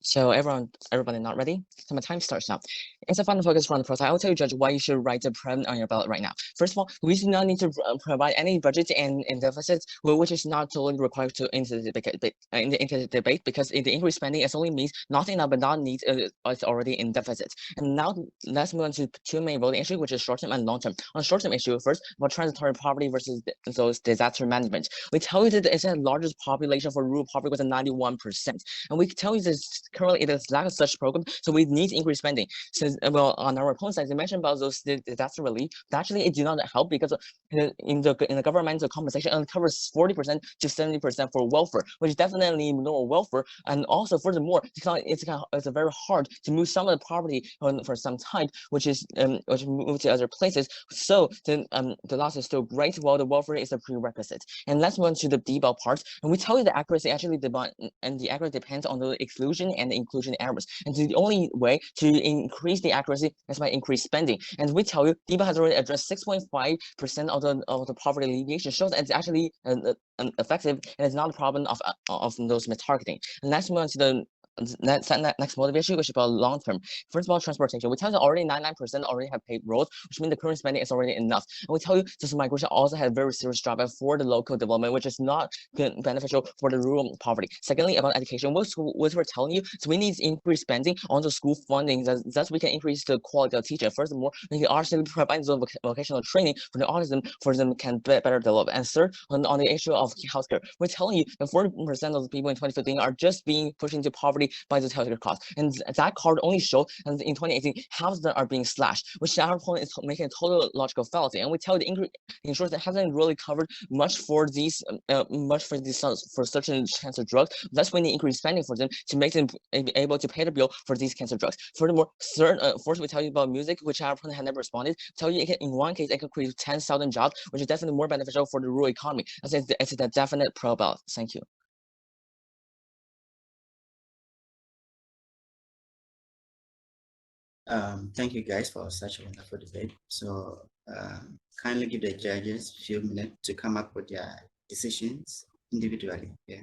So everybody not ready? So my time starts now. It's a final focus from the process. I will tell you, Judge, why you should write a prem on your ballot right now. First of all, we do not need to provide any budget and deficits, which is not totally required to into the debate, because in the increased spending, it only means not enough but not needs is already in deficit. And now let's move on to two main voting issues, which is short-term and long-term. On short-term issue, first, about transitory poverty versus those disaster management. We tell you that it's the largest population for rural poverty with a 91%. And we tell you this currently it is lack of such program, so we need to increase spending. Since well, on our opponent side, they mentioned about those disaster relief. But actually, it did not help because in the governmental compensation only covers 40% to 70% for welfare, which definitely more welfare. And also, furthermore, it's very hard to move some of the poverty for some time, which move to other places. So the loss is still great, while the welfare is a prerequisite. And let's move on to the debug part. And we tell you the accuracy actually depends on the exclusion and the inclusion errors. And the only way to increase the accuracy is by increased spending. And we tell you, DEBA has already addressed 6.5% of the poverty alleviation, shows that it's actually effective and it's not a problem of those mistargeting. And let's move on to the next motive issue, which is about long term. First of all, transportation. We tell you already 99% already have paved roads, which means the current spending is already enough. And we tell you this migration also had very serious drawback for the local development, which is not beneficial for the rural poverty. Secondly, about education, what we're telling you, so we need to increase spending on the school funding, thus we can increase the quality of teaching. Furthermore, we can also provide the vocational training for the autism for them can better develop. And third, on the issue of healthcare, we're telling you that 40% of the people in 2015 are just being pushed into poverty by the healthcare costs. And that card only showed in 2018 how that are being slashed, which our opponent is making a total logical fallacy. And we tell you the insurance that hasn't really covered much for these for certain cancer drugs. That's when they increase spending for them to make them able to pay the bill for these cancer drugs. Furthermore, fourth, we tell you about music, which our opponent had never responded. Tell you in one case it could create 10,000 jobs, which is definitely more beneficial for the rural economy. It's a definite pro ballot. Thank you. Thank you guys for such a wonderful debate. So kindly give the judges a few minutes to come up with their decisions individually. Yeah.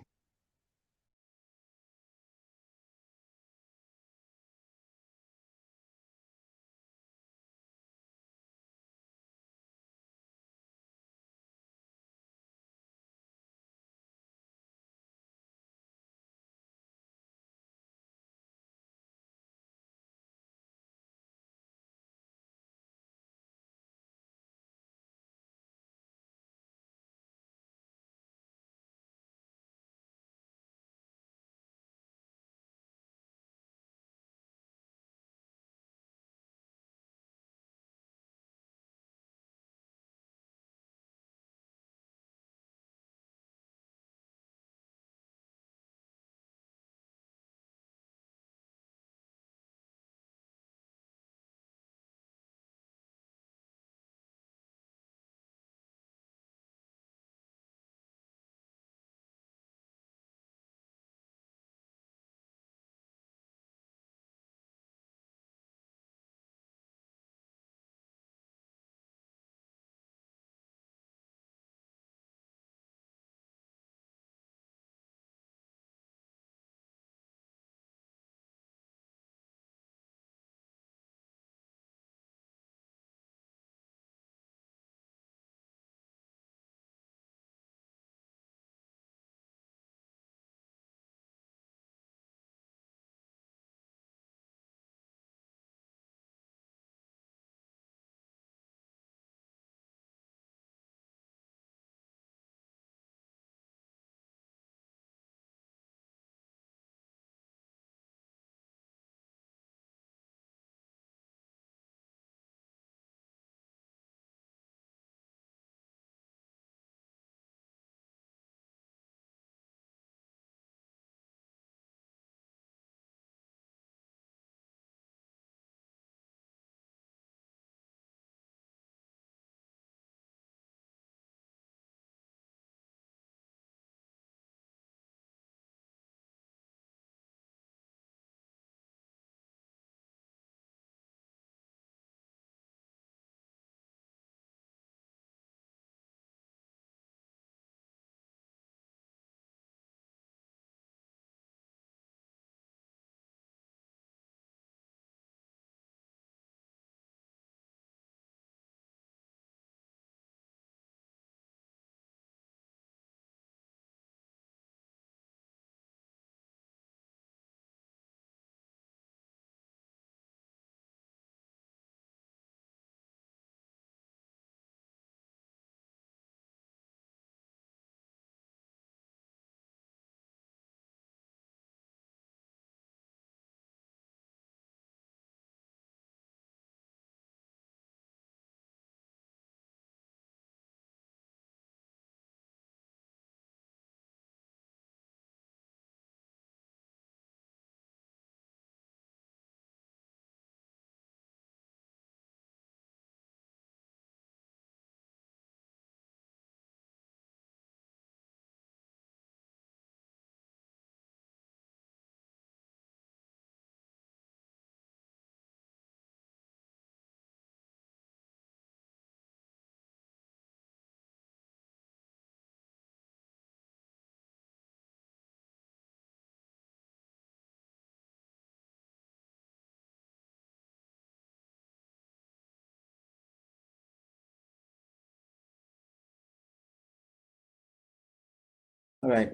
All right.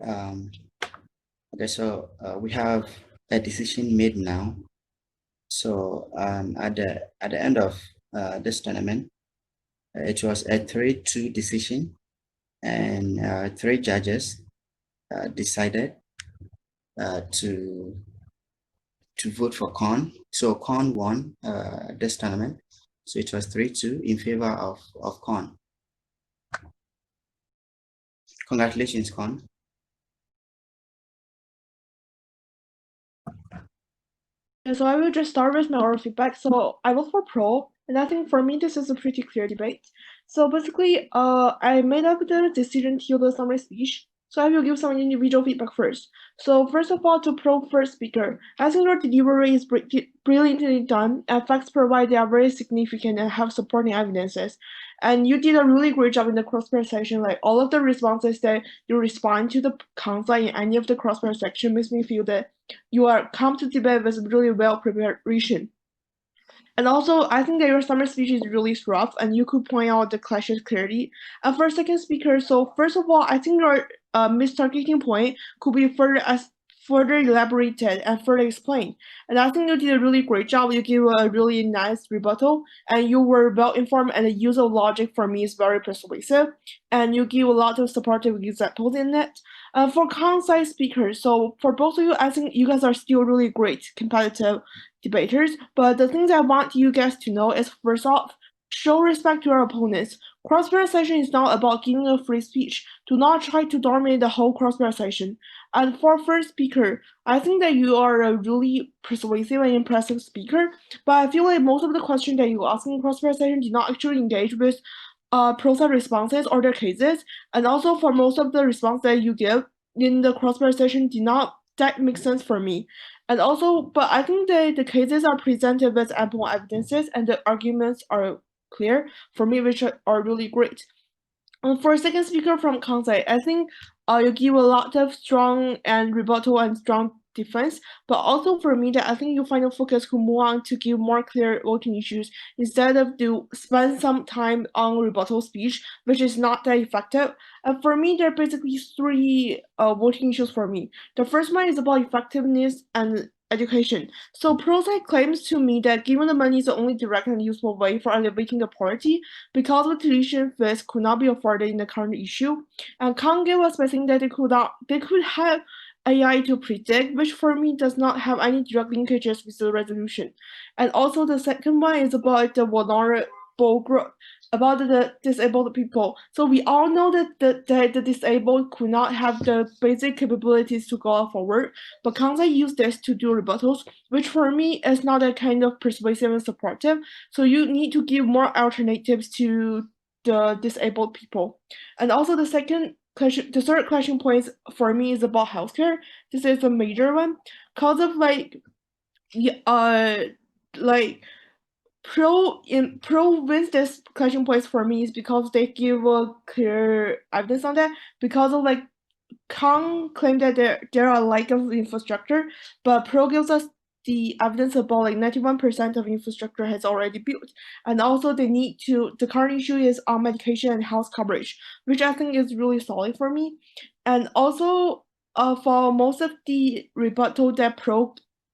Okay, so we have a decision made now. So at the end of this tournament, it was a 3-2 decision, and 3 judges decided to vote for Con. So Con won this tournament. So it was 3-2 in favor of Con. Congratulations, Con. Yeah, so I will just start with my oral feedback. So I vote for pro, and I think for me this is a pretty clear debate. So basically, I made up the decision till the summary speech. So I will give some individual feedback first. So first of all, to pro first speaker, I think your delivery is brilliantly done, and facts provided are very significant and have supporting evidences. And you did a really great job in the crossbar section. Like all of the responses that you respond to the counsel in any of the crossbar section makes me feel that you are come to debate with really well preparation. And also, I think that your summer speech is really rough, and you could point out the clashes clearly. And for second speaker, so first of all, I think your mistargeting point could be further elaborated and further explained. And I think you did a really great job. You gave a really nice rebuttal, and you were well informed, and the use of logic for me is very persuasive. And you give a lot of supportive examples in it. For concise speakers, so for both of you, I think you guys are still really great competitive debaters. But the things I want you guys to know is, first off, show respect to your opponents. Crossbar session is not about giving a free speech. Do not try to dominate the whole crossbar session. And for first speaker, I think that you are a really persuasive and impressive speaker, but I feel like most of the questions that you ask in crossbar session did not actually engage with pro side responses or their cases. And also for most of the response that you give in the crossbar session did not that make sense for me. And also, but I think that the cases are presented with ample evidences and the arguments are clear for me, which are really great. And for second speaker from Kansai, I think you give a lot of strong and rebuttal and strong defense, but also for me that I think you final focus could move on to give more clear voting issues instead of to spend some time on rebuttal speech, which is not that effective. And for me, there are basically 3 voting issues for me. The first one is about effectiveness and education. So pro side claims to me that giving the money is the only direct and useful way for alleviating the poverty because the tuition fees could not be afforded in the current issue. And Kang gave us by saying that they could have AI to predict, which for me does not have any direct linkages with the resolution. And also the second one is about the vulnerable group, about the disabled people. So we all know that the disabled could not have the basic capabilities to go forward, but Kansai used this to do rebuttals, which for me is not a kind of persuasive and supportive. So you need to give more alternatives to the disabled people. And also the third question point for me is about healthcare. This is a major one, cause of pro wins this question points for me is because they give a clear evidence on that. Because of Kang claimed that there are lack of infrastructure, but pro gives us the evidence about 91% of infrastructure has already built. And also the current issue is on medication and health coverage, which I think is really solid for me. And also for most of the rebuttal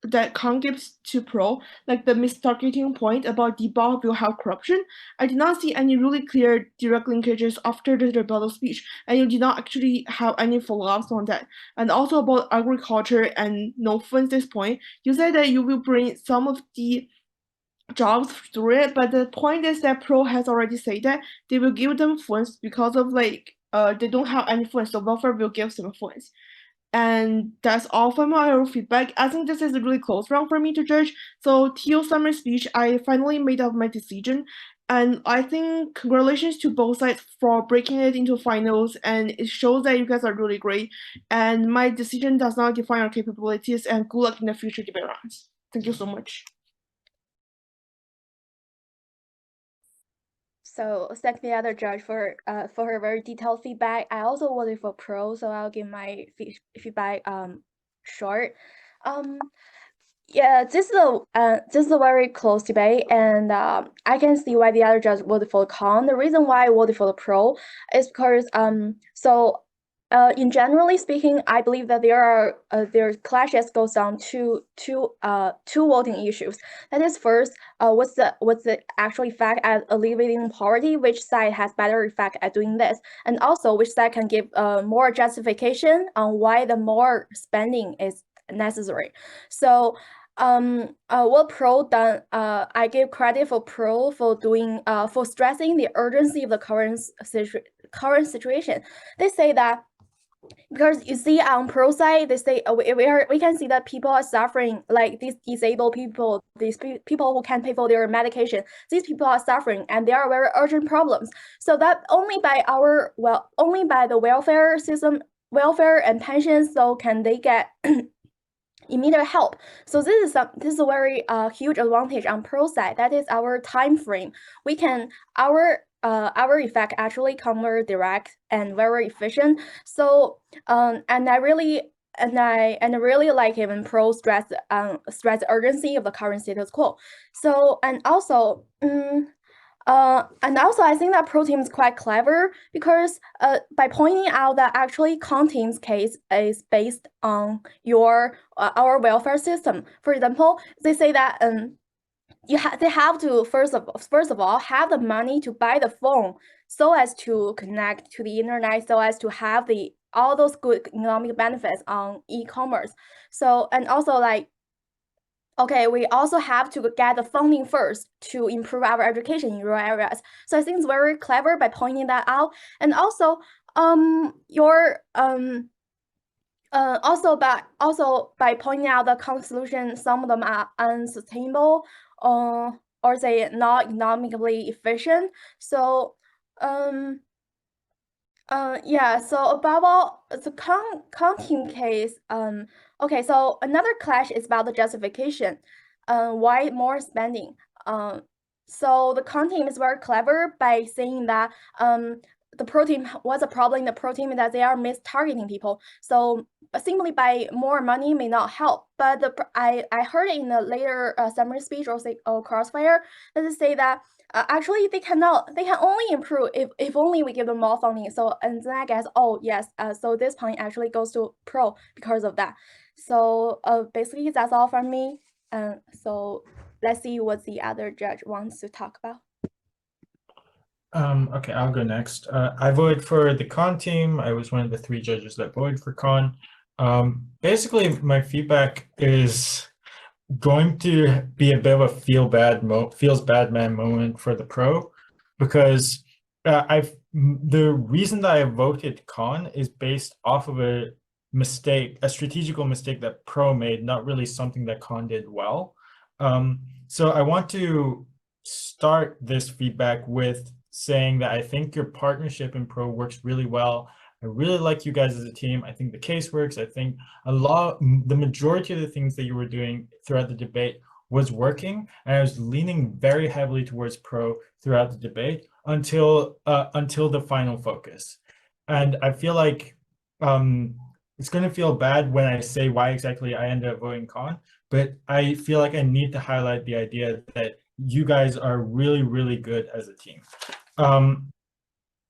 that Kang gives to pro, like the mistargeting point about debug will have corruption, I did not see any really clear direct linkages after the rebuttal speech, and you did not actually have any follow-ups on that. And also about agriculture and no funds this point, you said that you will bring some of the jobs through it, but the point is that pro has already said that they will give them funds because of they don't have any funds, so welfare will give them funds. And that's all for my oral feedback. I think this is a really close round for me to judge. So till summer speech, I finally made up my decision. And I think congratulations to both sides for breaking it into finals. And it shows that you guys are really great. And my decision does not define your capabilities. And good luck in the future debate rounds. Thank you so much. So thank the other judge for her very detailed feedback. I also voted for pro, so I'll give my feedback short. Yeah, this is a very close debate, and I can see why the other judge voted for the con. The reason why I voted for the pro is because so in generally speaking, I believe that there clashes goes down to two voting issues. That is, first, what's the actual effect at alleviating poverty? Which side has better effect at doing this? And also, which side can give more justification on why the more spending is necessary? So what Pro done, I give credit for Pro for doing for stressing the urgency of the current situation. They say that because you see on Pro side, they say we can see that people are suffering, like these disabled people, these people who can't pay for their medication. These people are suffering, and they are very urgent problems. So that only by the welfare system, welfare and pensions, so can they get immediate help. So this is a very huge advantage on Pro side. That is our time frame. We can our effect actually come very direct and very efficient. So and I really like even Pro stress the urgency of the current status quo. So and also I think that Pro team is quite clever because by pointing out that actually Con team's case is based on our welfare system. For example, they say that they have to first of all have the money to buy the phone so as to connect to the internet, so as to have all those good economic benefits on e-commerce. So and also like, okay, we also have to get the funding first to improve our education in rural areas. So I think it's very clever by pointing that out. And also, also by pointing out the current solution, some of them are unsustainable, or say not economically efficient. So yeah, so above all, the Con team case, okay, so another clash is about the justification. Why more spending? So the Con team is very clever by saying that the Pro team, what's the problem in the Pro team is that they are mistargeting people. So simply by more money may not help. But I heard in the later summary speech or crossfire that they say that actually they can only improve if only we give them more funding. So and then I guess, oh yes, so this point actually goes to Pro because of that. So basically that's all from me. So let's see what the other judge wants to talk about. Okay, I'll go next. I voted for the Con team. I was one of the 3 judges that voted for Con. Basically, my feedback is going to be a bit of a feels bad man moment for the Pro, because the reason that I voted Con is based off of a strategical mistake that Pro made, not really something that Con did well. So I want to start this feedback with saying that I think your partnership in Pro works really well. I really like you guys as a team. I think the case works. I think the majority of the things that you were doing throughout the debate was working, and I was leaning very heavily towards Pro throughout the debate until the final focus. And I feel like it's going to feel bad when I say why exactly I ended up voting Con, but I feel like I need to highlight the idea that you guys are really, really good as a team.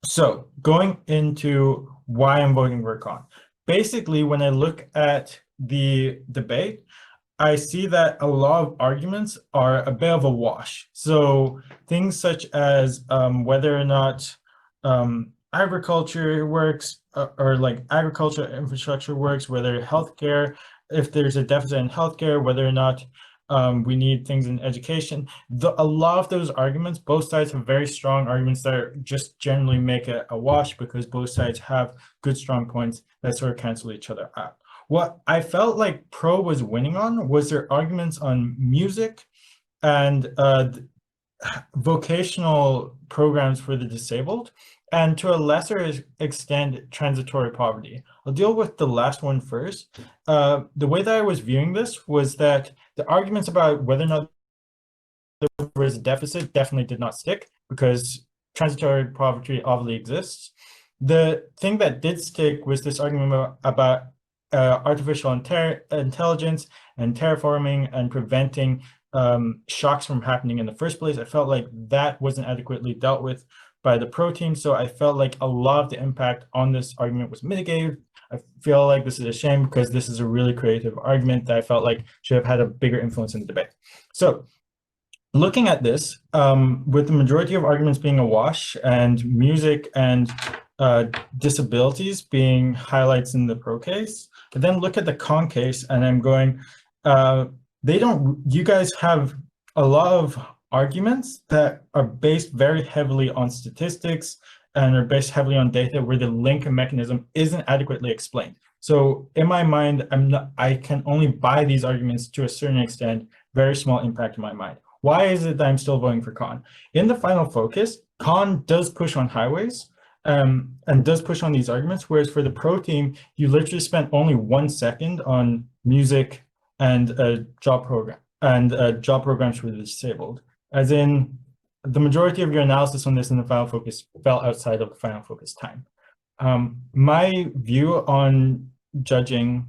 So going into why I'm voting for Con. Basically, when I look at the debate, I see that a lot of arguments are a bit of a wash. So things such as whether or not agriculture works, or like agriculture infrastructure works, whether healthcare, if there's a deficit in healthcare, whether or not we need things in education. A lot of those arguments, both sides have very strong arguments that just generally make it a wash because both sides have good, strong points that sort of cancel each other out. What I felt like Pro was winning on was their arguments on music and vocational programs for the disabled, and to a lesser extent, transitory poverty. I'll deal with the last one first. The way that I was viewing this was that the arguments about whether or not there was a deficit definitely did not stick, because transitory poverty obviously exists. The thing that did stick was this argument about artificial intelligence and terraforming and preventing shocks from happening in the first place. I felt like that wasn't adequately dealt with by the pro team. So I felt like a lot of the impact on this argument was mitigated. I feel like this is a shame because this is a really creative argument that I felt like should have had a bigger influence in the debate. So looking at this, with the majority of arguments being a wash and music and disabilities being highlights in the pro case, but then look at the con case and I'm going, you guys have a lot of arguments that are based very heavily on statistics and are based heavily on data where the link mechanism isn't adequately explained. So in my mind, I can only buy these arguments to a certain extent, very small impact in my mind. Why is it that I'm still voting for con? In the final focus, con does push on highways and does push on these arguments, whereas for the pro team, you literally spent only 1 second on music and job programs for the disabled. As in, the majority of your analysis on this in the final focus fell outside of the final focus time. My view on judging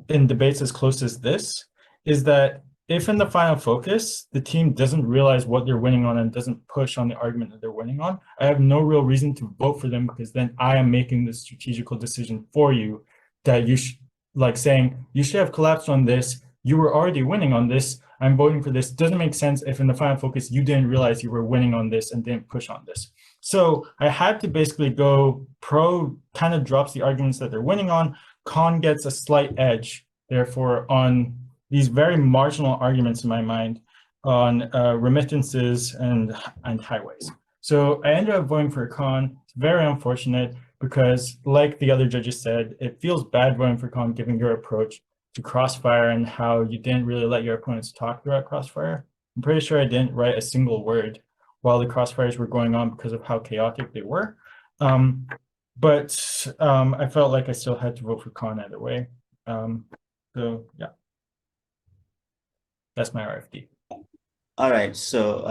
in debates as close as this is that if in the final focus, the team doesn't realize what they're winning on and doesn't push on the argument that they're winning on, I have no real reason to vote for them because then I am making the strategical decision for you that you should, like saying, you should have collapsed on this, you were already winning on this, I'm voting for this. Doesn't make sense if in the final focus, you didn't realize you were winning on this and didn't push on this. So I had to basically go pro kind of drops the arguments that they're winning on, con gets a slight edge, therefore on these very marginal arguments in my mind on remittances and highways. So I ended up voting for con. It's very unfortunate because like the other judges said, it feels bad voting for con given your approach to Crossfire and how you didn't really let your opponents talk throughout Crossfire. I'm pretty sure I didn't write a single word while the Crossfires were going on because of how chaotic they were. But I felt like I still had to vote for con either way. So yeah. That's my RFD. All right, so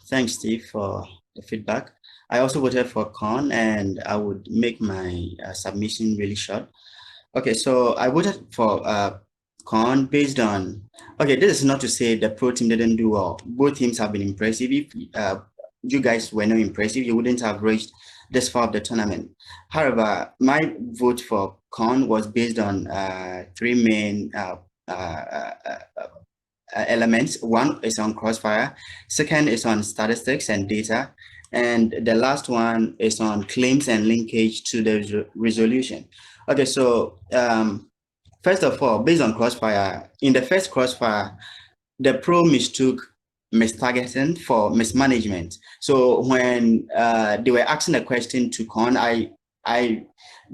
thanks, Steve, for the feedback. I also voted for con, and I would make my submission really short. Okay, so I voted for con based on, okay, this is not to say the pro team didn't do well. Both teams have been impressive. If you guys were not impressive, you wouldn't have reached this far of the tournament. However, my vote for con was based on 3 main elements. One is on Crossfire, second is on statistics and data, and the last one is on claims and linkage to the resolution. Okay, so first of all, based on Crossfire, in the first Crossfire, the pro mistook mistargeting for mismanagement. So when they were asking a question to con,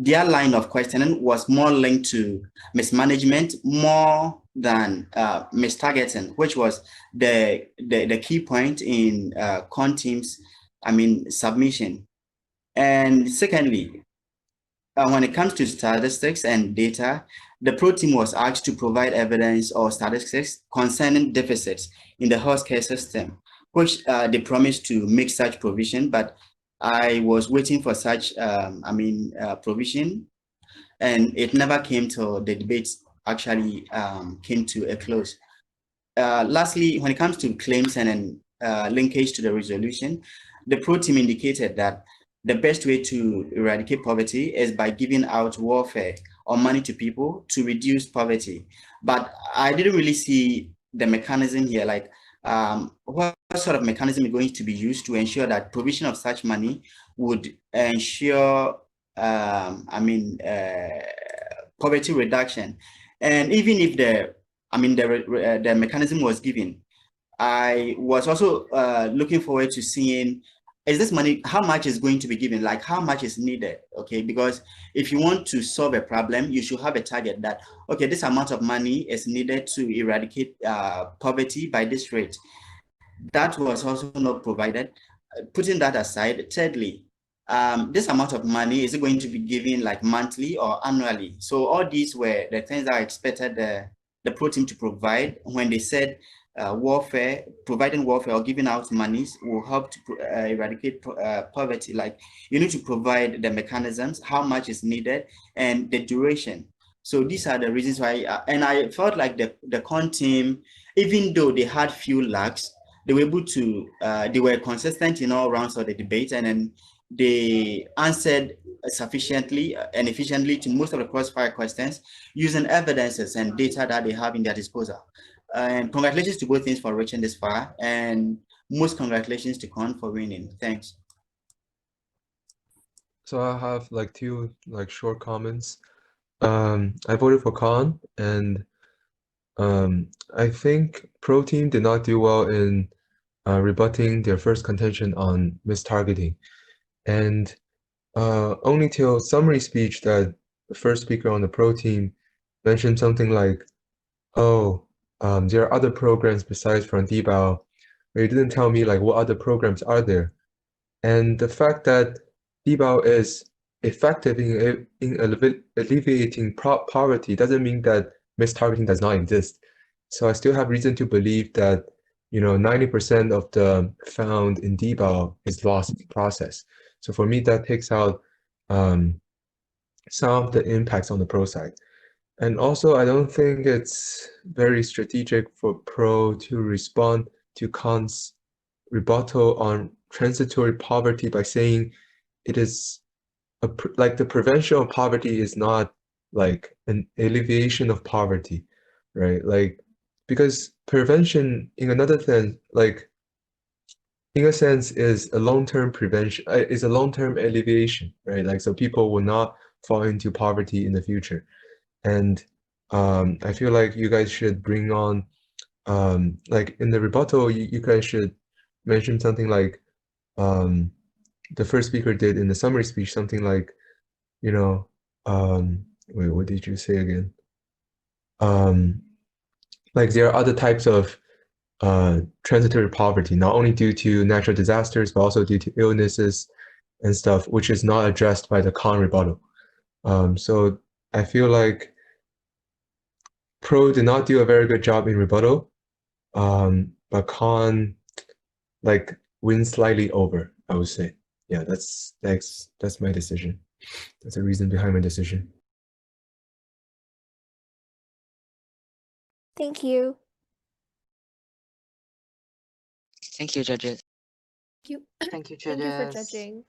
their line of questioning was more linked to mismanagement more than mistargeting, which was the key point in con team's, submission. And secondly, when it comes to statistics and data, the pro team was asked to provide evidence or statistics concerning deficits in the healthcare system, which they promised to make such provision, but I was waiting for such provision, and it never came till the debate actually came to a close. Lastly, when it comes to claims and linkage to the resolution, the pro team indicated that the best way to eradicate poverty is by giving out welfare or money to people to reduce poverty. But I didn't really see the mechanism here, like what sort of mechanism is going to be used to ensure that provision of such money would ensure poverty reduction. And even if the mechanism was given, I was also looking forward to seeing, is this money, how much is going to be given, like how much is needed, okay? Because if you want to solve a problem, you should have a target that, okay, this amount of money is needed to eradicate poverty by this rate. That was also not provided. Putting that aside, thirdly, this amount of money, is it going to be given like monthly or annually? So all these were the things that I expected the pro team to provide when they said providing welfare or giving out monies will help to eradicate poverty. Like, you need to provide the mechanisms, how much is needed, and the duration. So these are the reasons why, and I felt like the con team, even though they had few lacks, they were able to, they were consistent in all rounds of the debate, and then they answered sufficiently and efficiently to most of the crossfire questions using evidences and data that they have in their disposal. And congratulations to both teams for reaching this far, and most congratulations to Con for winning. Thanks. So I have like two like short comments. I voted for Con, and I think Pro Team did not do well in rebutting their first contention on mistargeting, and only till summary speech that the first speaker on the Pro Team mentioned something like, "Oh, there are other programs besides from Debao," but you didn't tell me like what other programs are there. And the fact that Debao is effective in alleviating poverty doesn't mean that mistargeting does not exist. So I still have reason to believe that, 90% of the found in Debao is lost in the process. So for me, that takes out some of the impacts on the pro side. And also, I don't think it's very strategic for pro to respond to Con's rebuttal on transitory poverty by saying it is like the prevention of poverty is not like an alleviation of poverty, right? Like, because prevention in another sense, like in a sense is a long-term prevention, is a long-term alleviation, right? Like, so people will not fall into poverty in the future. And I feel like you guys should bring on, like in the rebuttal, you guys should mention something like, the first speaker did in the summary speech, something like, wait, what did you say again? Like there are other types of transitory poverty, not only due to natural disasters, but also due to illnesses and stuff, which is not addressed by the Con rebuttal. So I feel like Pro did not do a very good job in rebuttal, but Con like wins slightly over, I would say. Yeah, that's my decision. That's the reason behind my decision. Thank you. Thank you, judges. Thank you. Thank you, Thank you for judges. judging.